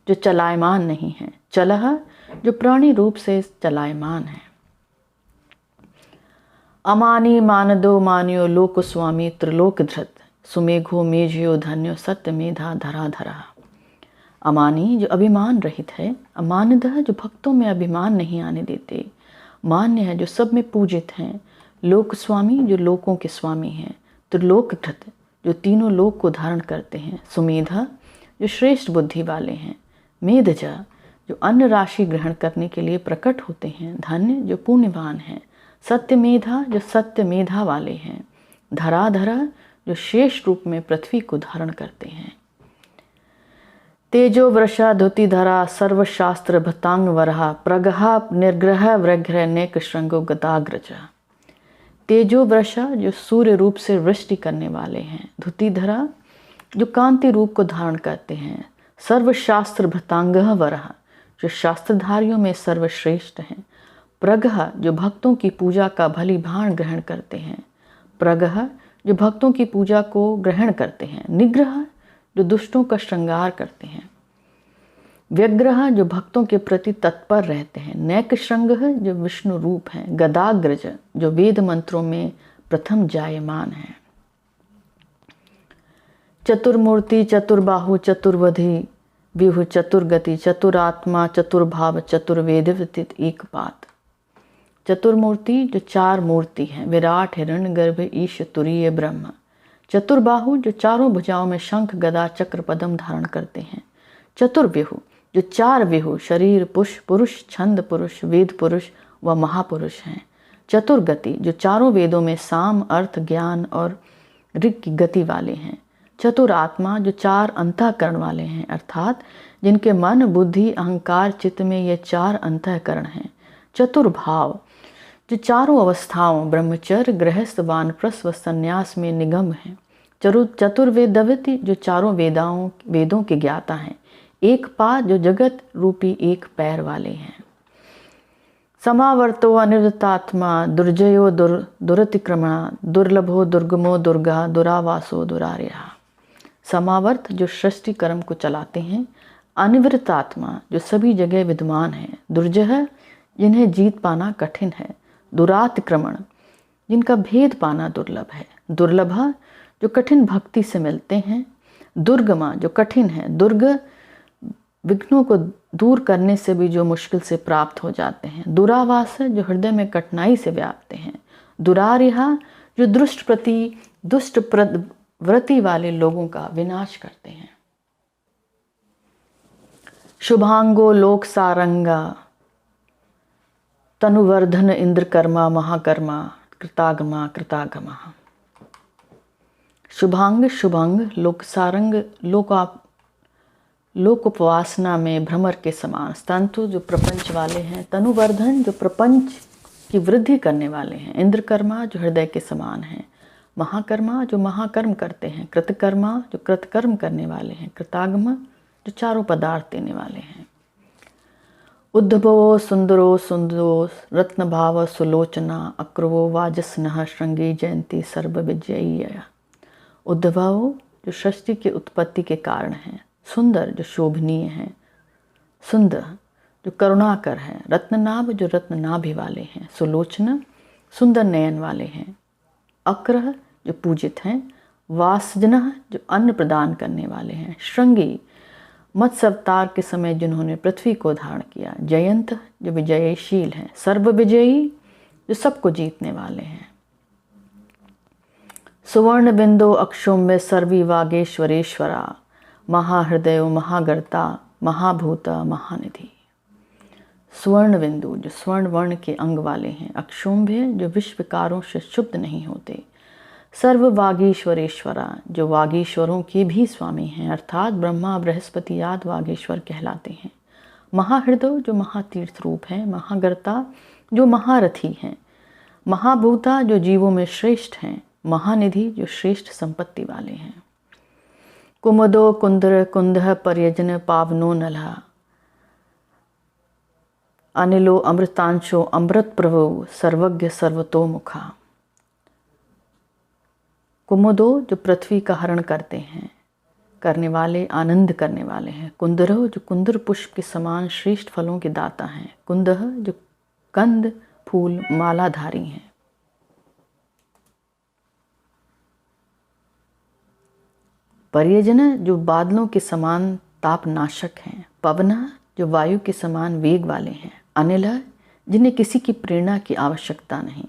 Speaker 1: जो चलायमान नहीं है, चलह जो प्राणी रूप से चलायमान है। अमानी मानदो मान्यो लोक स्वामी त्रिलोक धृत सुमेघो मेघयो धन्यो सत्य मेधा धरा धरा। अमानी जो अभिमान रहित है, अमानदह जो भक्तों में अभिमान नहीं आने देते, मान्य है जो सब में पूजित हैं, लोक स्वामी जो लोकों के स्वामी हैं, त्रिलोक धृत जो तीनों लोक को धारण करते हैं, सुमेधा जो श्रेष्ठ बुद्धि वाले हैं, मेधजा जो अन्न राशि ग्रहण करने के लिए प्रकट होते हैं, धन्य जो पुण्यवान हैं, सत्य मेधा जो सत्य मेधा वाले हैं, धराधरा जो शेष रूप में पृथ्वी को धारण करते हैं। तेजो वृषा धुति धरा सर्वशास्त्र भतांग वरहा प्रगहा निर्ग्रह व्रघ्र नेक श्रृंगो गदाग्रजा। तेजो वृषा जो सूर्य रूप से वृष्टि करने वाले हैं, धुति धरा जो कांति रूप को धारण करते हैं, सर्वशास्त्र भतांग वरह जो शास्त्रधारियों में सर्वश्रेष्ठ हैं, प्रगह जो भक्तों की पूजा का भली भाण ग्रहण करते हैं, प्रगह जो भक्तों की पूजा को ग्रहण करते हैं, निग्रह जो दुष्टों का श्रृंगार करते हैं, व्यग्रह जो भक्तों के प्रति तत्पर रहते हैं, नैक श्रृंग जो विष्णु रूप हैं, गदाग्रज जो वेद मंत्रों में प्रथम जायमान है। चतुर्मूर्ति चतुर्बाहु चतुर्वधि विहु चतुर्गति चतुरात्मा चतुर्भाव चतुर्वेदित एक पात। चतुर्मूर्ति जो चार मूर्ति हैं, विराट हिरण्यगर्भ ईश तुरीय ब्रह्म। चतुर्बाहु जो चारों भुजाओं में शंख गदा चक्र पद्म धारण करते हैं। चतुर्व्यूह जो चार व्यूह शरीर पुरुष छंद पुरुष वेद पुरुष व महापुरुष हैं। चतुर्गति जो चारों वेदों में साम, अर्थ, ज्ञान और ऋग की गति वाले हैं। चतुर आत्मा जो 4 अंतःकरण वाले हैं, अर्थात जिनके मन, बुद्धि, अहंकार, चित्त में ये 4 अंतःकरण हैं। चतुर्भाव जो चारों अवस्थाओं ब्रह्मचर्य, गृहस्थ, वानप्रस्थ व संन्यास में निगम हैं। चतुर्वेदविति जो चारों वेदों के ज्ञाता हैं। एक पाद जो जगत रूपी एक पैर वाले हैं। समावर्तो अनिर्वृतात्मा, दुर्जयो दुरतिक्रमणा, दुर्लभो दुर्गमो दुर्गा, दुरावासो दुरार्या। समावर्त जो सृष्टि कर्म को चलाते हैं। अनिवृत आत्मा जो सभी जगह विद्यमान है। दुर्जय जिन्हें जीत पाना कठिन है। दुरातिक्रमण जिनका भेद पाना दुर्लभ है। दुर्लभा जो कठिन भक्ति से मिलते हैं। दुर्गमा जो कठिन है। दुर्ग विघ्नों को दूर करने से भी जो मुश्किल से प्राप्त हो जाते हैं। दुरावास जो हृदय में कठिनाई से व्यापते हैं। दुरारिहा जो दुष्ट व्रति वाले लोगों का विनाश करते हैं। शुभांगो लोक सारंगा, तनुवर्धन इंद्रकर्मा, महाकर्मा, कृतागमा कृतागमा। शुभांग लोक सारंग लोक उपवासना में भ्रमर के समान। स्तंतु जो प्रपंच वाले हैं। तनुवर्धन जो प्रपंच की वृद्धि करने वाले हैं। इंद्रकर्मा जो हृदय के समान हैं। महाकर्मा जो महाकर्म करते हैं। कृतकर्मा जो कृतकर्म करने वाले हैं। कृतागम जो चारों पदार्थ देने वाले हैं। उद्धवो सुंदरो रत्नभाव सुलोचना, अक्रुवो वाजस्नः श्रृंगी जयंती सर्व विजयी। उद्धवो जो सृष्टि की उत्पत्ति के कारण हैं। सुंदर जो शोभनीय हैं। सुंदर जो करुणाकर हैं। रत्ननाभ जो रत्ननाभि वाले हैं। सुलोचना सुंदर नयन वाले हैं। अक्रह जो पूजित हैं। वासजनः जो अन्न प्रदान करने वाले हैं। श्रृंगी मत्स्य अवतार के समय जिन्होंने पृथ्वी को धारण किया। जयंत जो विजयशील हैं। सर्व विजयी जो सबको जीतने वाले हैं। सुवर्ण बिंदु अक्षुम्य सर्वी वागेश्वरेश्वरा, महाहृदय महागर्ता, महाभूता महानिधि। स्वर्ण बिंदु जो स्वर्ण वर्ण के अंग वाले हैं। अक्षुम्भ्य जो विश्वकारों से शुद्ध नहीं होते। सर्व वागीश्वरेश्वरा जो वागीश्वरों के भी स्वामी हैं, अर्थात ब्रह्मा बृहस्पति आदि वागीश्वर कहलाते हैं। महाहृदय जो महातीर्थ रूप हैं। महागर्ता जो महारथी हैं। महाभूता जो जीवों में श्रेष्ठ हैं। महानिधि जो श्रेष्ठ संपत्ति वाले हैं। कुमुदो कुंदर कुंदः पर्यजन पावनो नलः, अनिलो अमृतांशो अमृत प्रभु सर्वज्ञ सर्वतोमुखा। कुमुदो जो पृथ्वी का हरण करते हैं, करने वाले, आनंद करने वाले हैं। कुंदरो जो कुंदर पुष्प के समान श्रेष्ठ फलों के दाता हैं। कुंदह जो कंद फूल मालाधारी हैं। पर्यजन जो बादलों के समान तापनाशक हैं। पवन जो वायु के समान वेग वाले हैं। अनिल जिन्हें किसी की प्रेरणा की आवश्यकता नहीं।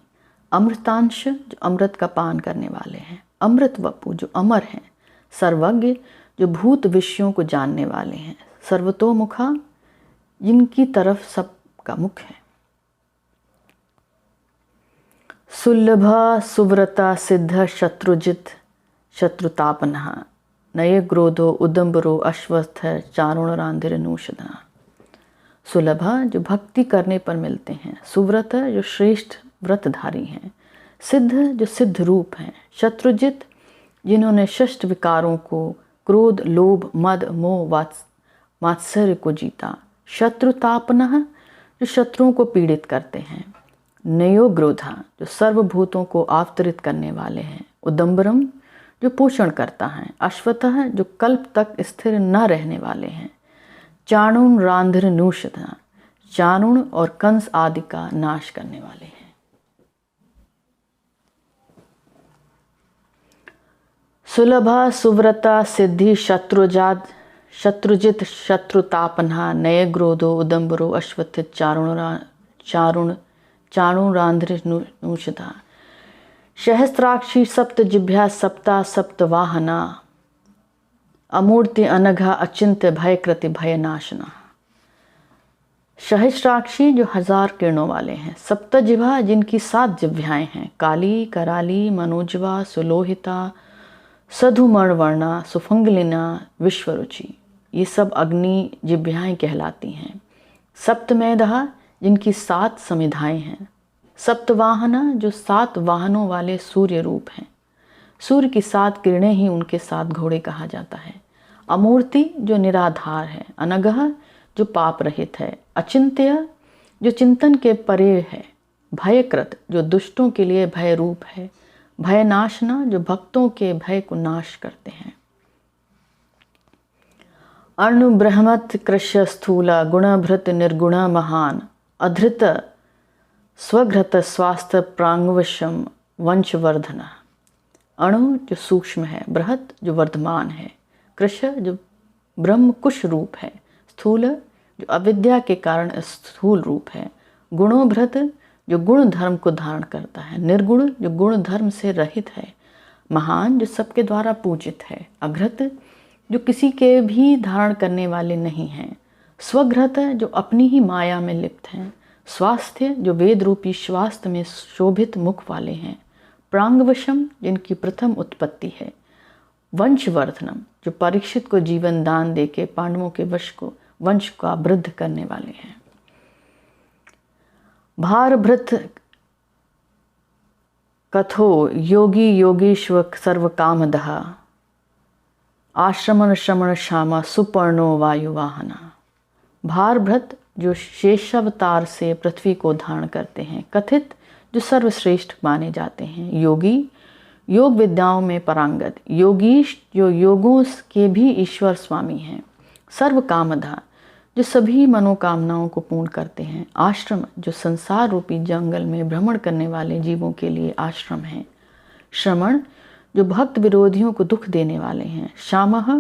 Speaker 1: अमृतांश जो अमृत का पान करने वाले हैं। अमृत वपु जो अमर हैं। सर्वज्ञ जो भूत विषयों को जानने वाले हैं। सर्वतोमुखा जिनकी तरफ सबका मुख है। सुलभ सुव्रता सिद्ध शत्रुजित शत्रुतापनः, नये ग्रोधो उदम्बरो अश्वस्थ चारुण रांधिर नूषधा। सुलभ जो भक्ति करने पर मिलते हैं। सुव्रत जो श्रेष्ठ व्रतधारी हैं। सिद्ध जो सिद्ध रूप हैं। शत्रुजित जिन्होंने षष्ठ विकारों को क्रोध, लोभ, मद, मोह, मात्सर्य को जीता। शत्रुतापनः जो शत्रुओं को पीड़ित करते हैं। नयो ग्रोधा जो सर्वभूतों को आवतरित करने वाले हैं। उदम्बरम जो पोषण करता है। अश्वतः जो कल्प तक स्थिर न रहने वाले हैं। चाणुन रांधिर नूषधा चाणुन और कंस आदि का नाश करने वाले हैं। सुलभा सुव्रता सिद्धि शत्रुजित शत्रुतापन्हा, नय ग्रोधो उदम्बरो अश्वत्थ चाणुन रांधिर नूषधा। सहस्त्राक्षी सप्त जिभ्या सप्ता सप्त वाहना, अमूर्ति अनघा अचिंत्य भयकृति भयनाशना। सहस्राक्षी जो 1000 किरणों वाले हैं, सप्तजिह्वा जिनकी 7 जिह्वाएं हैं, काली, कराली, मनोजवा, सुलोहिता, सधुमणवर्णा, सुफंगलिना, विश्वरुचि, ये सब अग्नि जिह्वाएं कहलाती हैं। सप्तमेधा जिनकी 7 समिधाएं हैं, सप्तवाहना जो 7 वाहनों वाले सूर्य रूप हैं, सूर्य की 7 किरणें ही उनके 7 घोड़े कहा जाता है। अमूर्ति जो निराधार है, अनगह जो पाप रहित है, अचिंत्य जो चिंतन के परे है, भयकृत जो दुष्टों के लिए भय रूप है, भयनाशना जो भक्तों के भय को नाश करते हैं। अणु ब्रह्मत कृष्य स्थूला गुणभृत निर्गुण महान, अधृत स्वघृत स्वास्थ्य प्रांगवशम वंशवर्धना। अणु जो सूक्ष्म है, बृहत जो वर्धमान है, कृष्य जो ब्रह्म कुश रूप है, स्थूल जो अविद्या के कारण स्थूल रूप है, गुणोभृत जो गुण धर्म को धारण करता है, निर्गुण जो गुण धर्म से रहित है, महान जो सबके द्वारा पूजित है, अघृत जो किसी के भी धारण करने वाले नहीं हैं, स्वघृत जो अपनी ही माया में लिप्त हैं, स्वास्थ्य जो वेद रूपी स्वास्थ्य में शोभित मुख वाले हैं, प्रांगवशम जिनकी प्रथम उत्पत्ति है, वंशवर्धनम जो परीक्षित को जीवन दान देके पांडवों के वंश का वृद्ध करने वाले हैं। भारभृत कथो योगी योगेश्वर सर्व कामदः, आश्रमण श्रमण श्यामा सुपर्णो वायुवाहना। भारभृत जो शेषावतार से पृथ्वी को धारण करते हैं, कथित जो सर्वश्रेष्ठ माने जाते हैं, योगी योग विद्याओं में परांगत, योगीश जो योगों के भी ईश्वर स्वामी हैं, सर्व कामधा जो सभी मनोकामनाओं को पूर्ण करते हैं, आश्रम जो संसार रूपी जंगल में भ्रमण करने वाले जीवों के लिए आश्रम है, श्रमण जो भक्त विरोधियों को दुख देने वाले हैं, श्यामः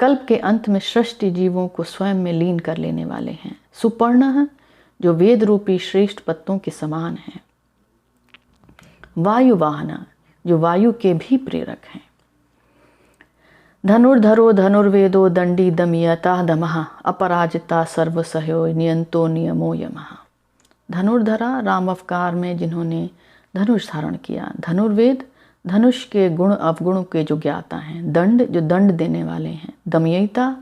Speaker 1: कल्प के अंत में सृष्टि जीवों को स्वयं में लीन कर लेने वाले हैं, सुपर्णः जो वेद रूपी श्रेष्ठ पत्तों के समान हैं, वायुवाहना जो वायु के भी प्रेरक हैं, धनुर्धरो धनुर्वेदो दंडी दमयता दमः, अपराजिता सर्वसहयो नियंतो नियमो यमः। धनुर्धरा राम अवतार में जिन्होंने धनुष धारण किया, धनुर्वेद धनुष के गुण अवगुण के जो ज्ञाता हैं, दंड जो दंड देने वाले हैं, दमयिता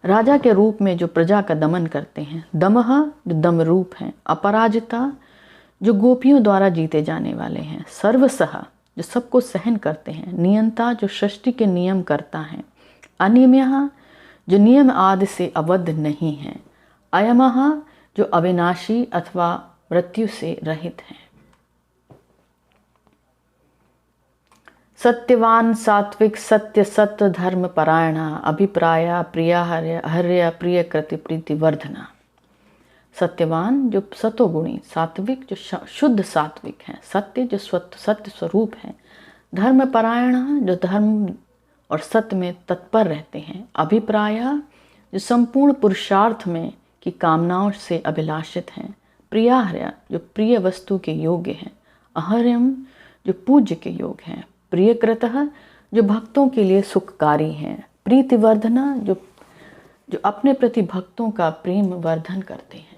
Speaker 1: राजा के रूप में जो प्रजा का दमन करते हैं, दमः जो दम रूप हैं, अपराजिता जो गोपियों द्वारा जीते जाने वाले हैं, सर्वसह जो सबको सहन करते हैं, नियंता जो सृष्टि के नियम करता है, अनियम्यः जो नियम आदि से अबद्ध नहीं है, अयमः जो अविनाशी अथवा मृत्यु से रहित है। सत्यवान सात्विक सत्य सत्य धर्म परायणा, अभिप्राया प्रिया हर्य प्रिय कृति प्रीति वर्धना। सत्यवान जो सतोगुणी, सात्विक जो शुद्ध सात्विक है, सत्य जो सत्य स्वरूप है, धर्म परायण जो धर्म और सत्य में तत्पर रहते हैं, अभिप्राय जो संपूर्ण पुरुषार्थ में की कामनाओं से अभिलाषित हैं, प्रियाहर्य जो प्रिय वस्तु के योग्य हैं, अहर्यम जो पूज्य के योग हैं, प्रियकृतः जो भक्तों के लिए सुखकारी हैं, प्रीतिवर्धना जो अपने प्रति भक्तों का प्रेम वर्धन करते हैं।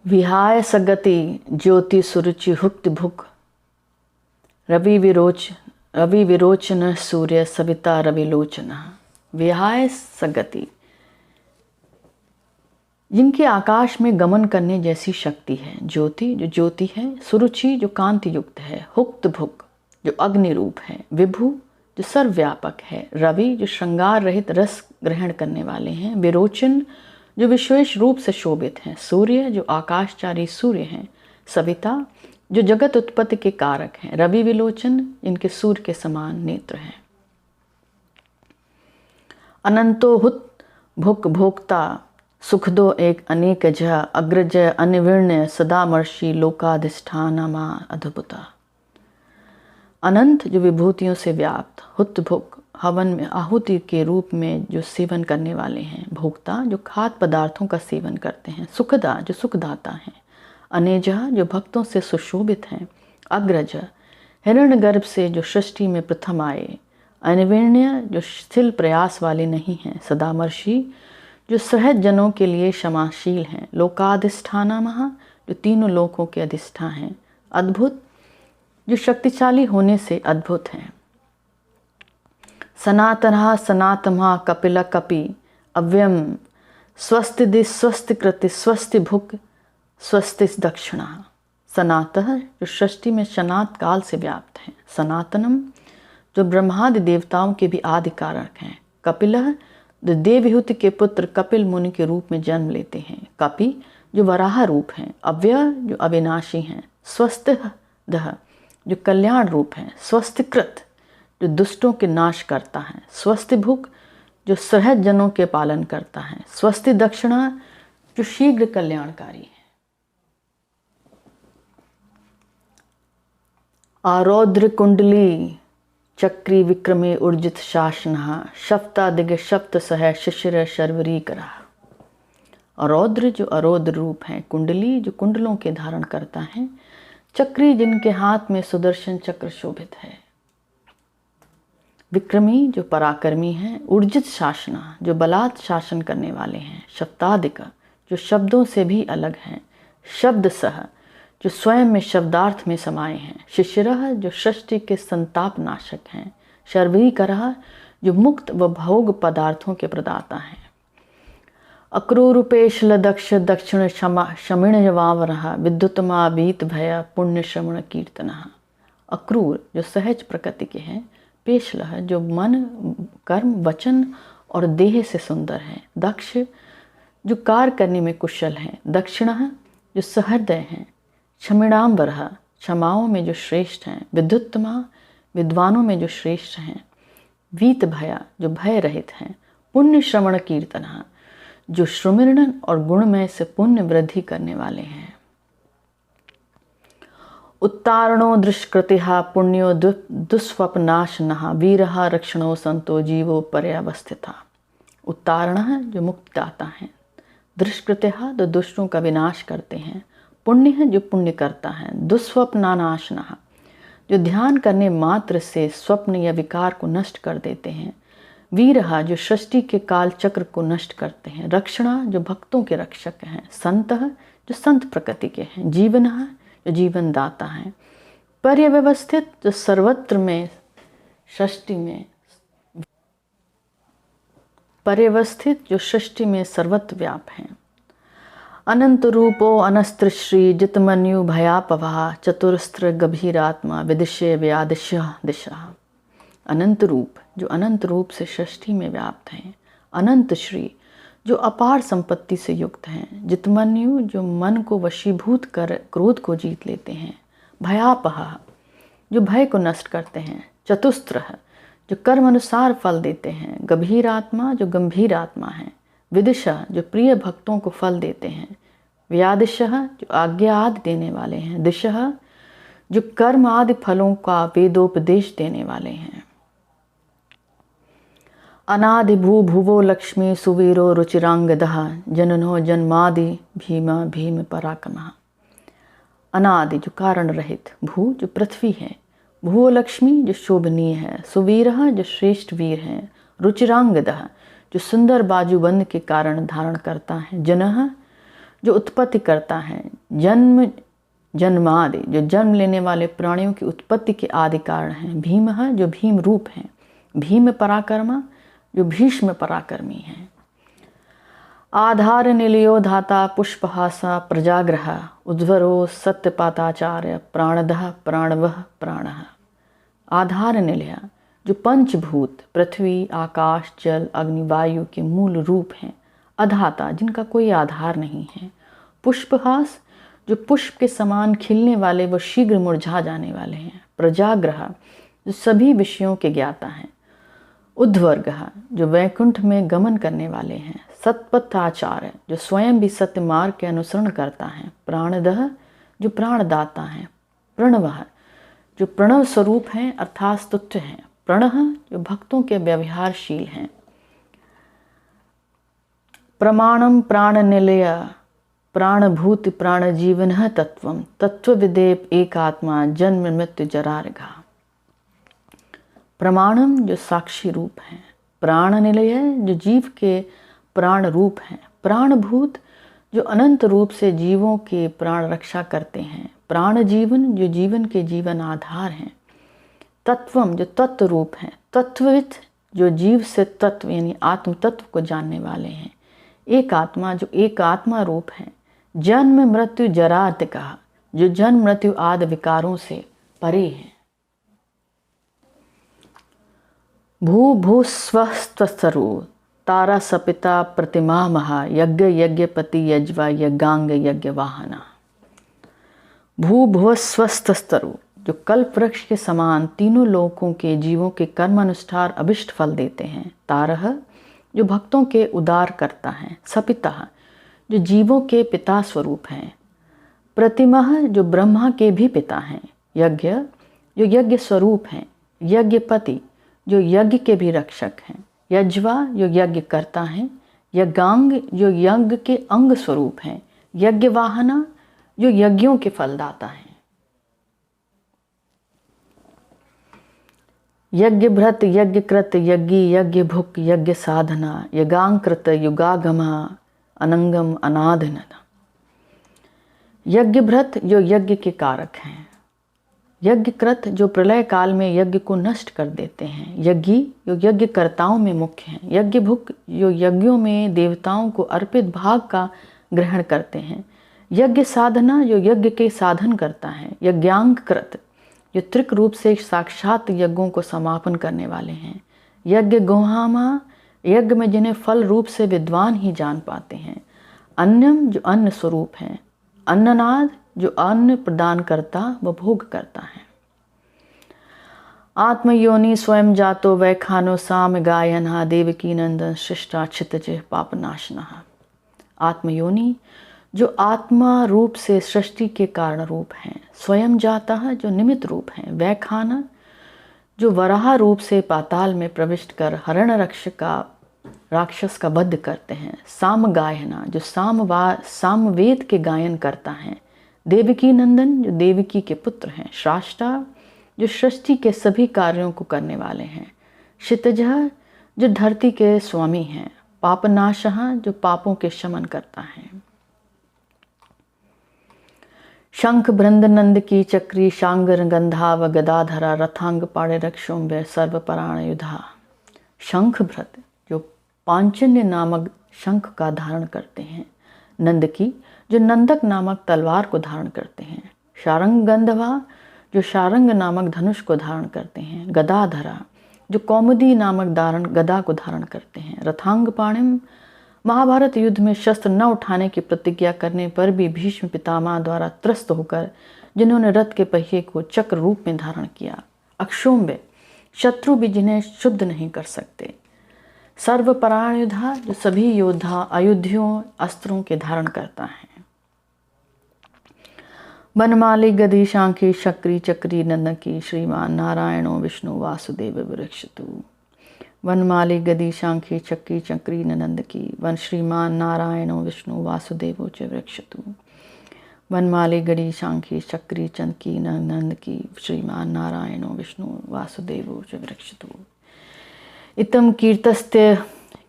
Speaker 1: विहाय सगति ज्योति सुरुचि हुक्त भुक, रवि विरोचन सूर्य सविता रविलोचन। विहाय सगति जिनके आकाश में गमन करने जैसी शक्ति है, ज्योति जो ज्योति है, सुरुचि जो कांति युक्त है, हुक्त भुक जो अग्नि रूप है, विभु जो सर्वव्यापक है, रवि जो श्रृंगार रहित रस ग्रहण करने वाले हैं, विरोचन जो विशेष रूप से शोभित हैं, सूर्य जो आकाशचारी सूर्य हैं, सविता जो जगत उत्पत्ति के कारक हैं, रवि विलोचन जिनके सूर्य के समान नेत्र हैं। अनंतो हुत भुक भोक्ता सुखदो एक अनेक जह, अग्रज अनिर्विण्य सदामर्षि लोकाधिष्ठानमा अद्भुता। अनंत जो विभूतियों से व्याप्त, हुत भुक हवन में आहुति के रूप में जो सेवन करने वाले हैं, भोक्ता जो खाद्य पदार्थों का सेवन करते हैं, सुखदा जो सुखदाता हैं, अनेजह जो भक्तों से सुशोभित हैं, अग्रज हिरण्यगर्भ से जो सृष्टि में प्रथम आए, अनिर्णय जो स्थिर प्रयास वाले नहीं हैं, सदामर्शी जो सहज जनों के लिए क्षमाशील हैं, लोकाधिष्ठाना महा जो तीनों लोकों के अधिष्ठान हैं, अद्भुत जो शक्तिशाली होने से अद्भुत हैं, सनातनः सनातमः कपिल कपि अव्ययम स्वस्ति दिश स्वस्ति कृति स्वस्ति भुक स्वस्ति दक्षिणा। सनातः जो सृष्टि में सनात काल से व्याप्त हैं, सनातनम जो ब्रह्मादि देवताओं के भी आदि कारक हैं, कपिलः जो देवहूति के पुत्र कपिल मुनि के रूप में जन्म लेते हैं, कपि जो वराह रूप हैं, अव्यय जो अविनाशी हैं, स्वस्थः जो कल्याण रूप हैं, स्वस्तिकृत जो दुष्टों के नाश करता है, स्वस्ति भुक जो सहज जनों के पालन करता है, स्वस्ति दक्षिणा जो शीघ्र कल्याणकारी है। आरौद्र कुंडली चक्री विक्रमे ऊर्जित शासनः सप्तादिग सप्त सह शिशिर शर्वरी करा। आरौद्र जो अरौद्र रूप है, कुंडली जो कुंडलों के धारण करता है, चक्री जिनके हाथ में सुदर्शन चक्र शोभित है, विक्रमी जो पराक्रमी हैं, ऊर्जित शासना जो बलात् शासन करने वाले हैं, शब्दादिक जो शब्दों से भी अलग हैं, शब्द सह जो स्वयं में शब्दार्थ में समाये हैं, शिशिरः जो सृष्टि के संताप नाशक हैं, शर्वीकरः जो मुक्त व भोग पदार्थों के प्रदाता हैं, अक्रूरूपेशल दक्ष दक्षिण शमिण वावरः विद्युतमा बीत भय पुण्य श्रवण कीर्तनः। अक्रूर जो सहज प्रकृति के हैं, पेशलह जो मन कर्म वचन और देह से सुंदर हैं, दक्ष जो कार्य करने में कुशल हैं, दक्षिणः जो सहृदय हैं, क्षमिणाम्बरः क्षमाओं में जो श्रेष्ठ हैं, विद्युत्तमा विद्वानों में जो श्रेष्ठ हैं, वीत भया जो भय रहित हैं, पुण्य श्रवण कीर्तनः जो श्रुमिरण और गुणमय से पुण्य वृद्धि करने वाले हैं, उत्तारणो दुष्कृतिहा पुण्यो दुष्स्वप्नाशनः वीरः रक्षणो संतो जीवो पर्यवस्थिता। उत्तारणः जो मुक्तिदाता हैं, दुष्कृतिहा जो दुष्टों का विनाश करते हैं, पुण्य है जो पुण्य करता है, दुष्स्वप्नानाशनः जो ध्यान करने मात्र से स्वप्न या विकार को नष्ट कर देते हैं, वीरः जो सृष्टि के काल चक्र को नष्ट करते हैं, रक्षणा जो भक्तों के रक्षक हैं, संतः जो संत प्रकृति के हैं, जीवनः जो जीवन दाता है, पर्यव्यवस्थित जो सर्वत्र में सृष्टि में पर्यवस्थित जो सृष्टि में सर्वत्र व्याप है, अनंत रूपो अनस्त्र श्री जितमन्यु भयापभा चतुरस्त्र गभीरात्मा विदिश्य व्यादिश्य दिशा। अनंत रूप जो अनंत रूप से सृष्टि में व्याप्त हैं, अनंत श्री जो अपार संपत्ति से युक्त हैं, जितमन्यु जो मन को वशीभूत कर क्रोध को जीत लेते हैं, भयापहा जो भय को नष्ट करते हैं, चतुस्त्र जो कर्म अनुसार फल देते हैं, गंभीर आत्मा जो गंभीर आत्मा है, विदिशा जो प्रिय भक्तों को फल देते हैं, व्यादिशः जो आज्ञा आदि देने वाले हैं, दिशः जो कर्म आदि फलों का वेदोपदेश देने वाले हैं, अनादि भू भुवो लक्ष्मी सुवीरो रुचिरांगदः जननो जन्मादि भीमा भीम पराक्रमः। अनादि जो कारण रहित, भू जो पृथ्वी है, भुवो लक्ष्मी जो शोभनीय है, सुवीरः जो श्रेष्ठ वीर हैं, रुचिरांगदः जो सुंदर बाजूबंद के कारण धारण करता है, जनः जो उत्पत्ति करता है, जन्म जन्मादि जो जन्म लेने वाले प्राणियों की उत्पत्ति के आदि कारण हैं, भीमः जो भीम रूप हैं, भीम पराक्रम जो भीष्म पराक्रमी हैं, आधार निलयो धाता पुष्पहासा प्रजाग्रह उज्वरो सत्यपाताचार्य प्राणदः प्राणवः प्राणः। आधार निलय जो पंचभूत पृथ्वी आकाश जल अग्नि वायु के मूल रूप हैं, अधाता जिनका कोई आधार नहीं है, पुष्पहास जो पुष्प के समान खिलने वाले व शीघ्र मुरझा जाने वाले हैं, प्रजाग्रह जो सभी विषयों के ज्ञाता हैं, उद्वर्ग जो वैकुंठ में गमन करने वाले हैं, सत्पथाचार्य जो स्वयं भी सत्य मार्ग के अनुसरण करता है, प्राणदः जो प्राणदाता है, प्रणवः जो प्रणव स्वरूप हैं अर्थात स्तुत्य हैं, प्रणः जो भक्तों के व्यवहारशील हैं, प्रमाणम प्राण निलय प्राणभूति प्राण जीवन तत्वम तत्वविदेव एकात्मा जन्म मृत्यु जरार्घा। प्रमाणम जो साक्षी रूप हैं, प्राण निलय जो जीव के प्राण रूप हैं, प्राणभूत जो अनंत रूप से जीवों के प्राण रक्षा करते हैं, प्राण जीवन जो जीवन के जीवन आधार हैं, तत्वम जो तत्व रूप हैं, तत्वविद जो जीव से तत्व यानी आत्म तत्व को जानने वाले हैं, एक आत्मा जो एक आत्मा रूप है, जन्म मृत्यु जरात कहा जो जन्म मृत्यु आदि विकारों से परे हैं, भू भू स्वस्तरु तारा सपिता प्रतिमा महा यज्ञ यज्ञपति यज्वा यज्ञांग यज्ञ वाहना। भू भुव स्वस्तरु जो कल्प वृक्ष के समान तीनों लोकों के जीवों के कर्म अनुसार अभिष्ट फल देते हैं, तारह जो भक्तों के उदार करता है, सपिता जो जीवों के पिता स्वरूप हैं, प्रतिमा जो ब्रह्मा के भी पिता हैं, यज्ञ जो यज्ञ स्वरूप हैं, यज्ञपति जो यज्ञ के भी रक्षक हैं, यज्वा जो यज्ञ करता है, यज्ञांग जो यज्ञ के अंग स्वरूप हैं, यज्ञ वाहना जो यज्ञों के फलदाता हैं, यज्ञ भृत यज्ञ कृत यज्ञी यज्ञ भुक यज्ञ साधना यज्ञांकृत युगागमा अनंगम अनादनना। यज्ञ भृत जो यज्ञ के कारक हैं, यज्ञ कृत जो प्रलय काल में यज्ञ को नष्ट कर देते हैं, यज्ञी जो यज्ञकर्ताओं में मुख्य हैं, यज्ञ भुक जो यज्ञों में देवताओं को अर्पित भाग का ग्रहण करते हैं, यज्ञ साधना जो यज्ञ के साधन करता है, यज्ञांकृत जो त्रिक रूप से साक्षात यज्ञों को समापन करने वाले हैं, यज्ञ गोहामा यज्ञ में जिन्हें फल रूप से विद्वान ही जान पाते हैं, अन्यम जो अन्न स्वरूप हैं, अन्ननाद जो अन्न प्रदान करता व भोग करता है, आत्मयोनि स्वयं जातो वै खानो साम गायन देवकी नंदन शिष्टा क्षितज पापनाशना। आत्मयोनि जो आत्मा रूप से सृष्टि के कारण रूप हैं, स्वयं जाता है जो निमित्त रूप हैं, वैखाना जो वराह रूप से पाताल में प्रविष्ट कर हरण राक्षस का वध करते हैं, साम गायना जो सामवेद के गायन करता है, देवकी नंदन जो देवकी के पुत्र हैं, श्राष्टा जो सृष्टि के सभी कार्यों को करने वाले हैं, क्षितज जो धरती के स्वामी हैं, पापनाशः जो पापों के शमन करता है, शंख बृंद नंद की चक्री शांगर गंधा व गदाधरा रथांग पाड़े रक्षोम्बे सर्वपराण युधा। शंख भ्रत जो पांचन्य नामक शंख का धारण करते हैं, नंद की जो नंदक नामक तलवार को धारण करते हैं, शारंग गंधवा जो शारंग नामक धनुष को धारण करते हैं, गदाधरा जो कौमुदी नामक गदा को धारण करते हैं, रथांग पाणिम महाभारत युद्ध में शस्त्र न उठाने की प्रतिज्ञा करने पर भी भीष्म पितामह द्वारा त्रस्त होकर जिन्होंने रथ के पहिए को चक्र रूप में धारण किया, अक्षोम्बे शत्रु भी जिन्हें शुद्ध नहीं कर सकते, सर्वपराण योद्धा जो सभी योद्धा अयुधियों अस्त्रों के धारण करता है, बनमाली गदी शांखी शक्री चक्री नंदकी श्रीमान नारायणो विष्णु वासुदेव विरक्षतु। वनमाली गदी शांखी चक्री चक्री नंद की वन श्रीमान नारायणो विष्णु वासुदेवो च वृक्षतु। वनमाली गदी शांखी चक्री चंकी नंद की श्रीमान नारायणो विष्णु वासुदेवो च वृक्षतु। इतम कीर्तस्ते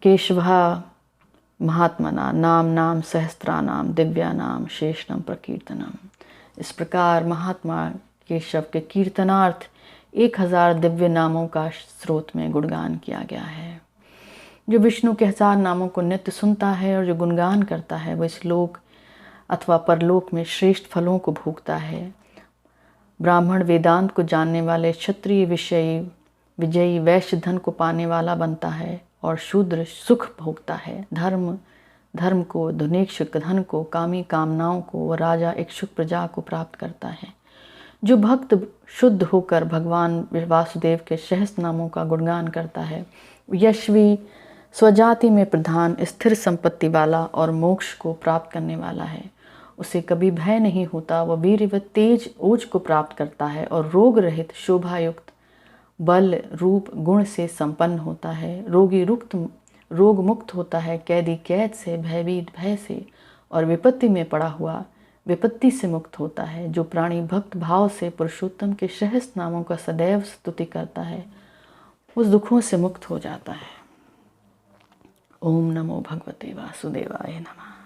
Speaker 1: केशवः महात्मना नाम नाम सहस्त्रानाम दिव्यानाम शेषनम प्रकीर्तनम। इस प्रकार महात्मा केशव के कीर्तनार्थ 1000 दिव्य नामों का स्रोत में गुणगान किया गया है। जो विष्णु के 1000 नामों को नित्य सुनता है और जो गुणगान करता है वह इस लोक अथवा परलोक में श्रेष्ठ फलों को भोगता है। ब्राह्मण वेदांत को जानने वाले, क्षत्रिय विजयी वैश्य धन को पाने वाला बनता है और शूद्र सुख भोगता है। धर्म को, धुनेक्षुक धन को, कामी कामनाओं को व राजा इच्छुक प्रजा को प्राप्त करता है। जो भक्त शुद्ध होकर भगवान वासुदेव के सहस्त्र नामों का गुणगान करता है, यशवी, स्वजाति में प्रधान, स्थिर संपत्ति वाला और मोक्ष को प्राप्त करने वाला है। उसे कभी भय नहीं होता। वह वीर व तेज ओज को प्राप्त करता है और रोग रहित शोभायुक्त बल रूप गुण से संपन्न होता है। रोग मुक्त होता है। कैदी कैद से, भयभीत भय से और विपत्ति में पड़ा हुआ विपत्ति से मुक्त होता है। जो प्राणी भक्त भाव से पुरुषोत्तम के सहस्त्र नामों का सदैव स्तुति करता है उस दुखों से मुक्त हो जाता है। ओम नमो भगवते वासुदेवाय नमः।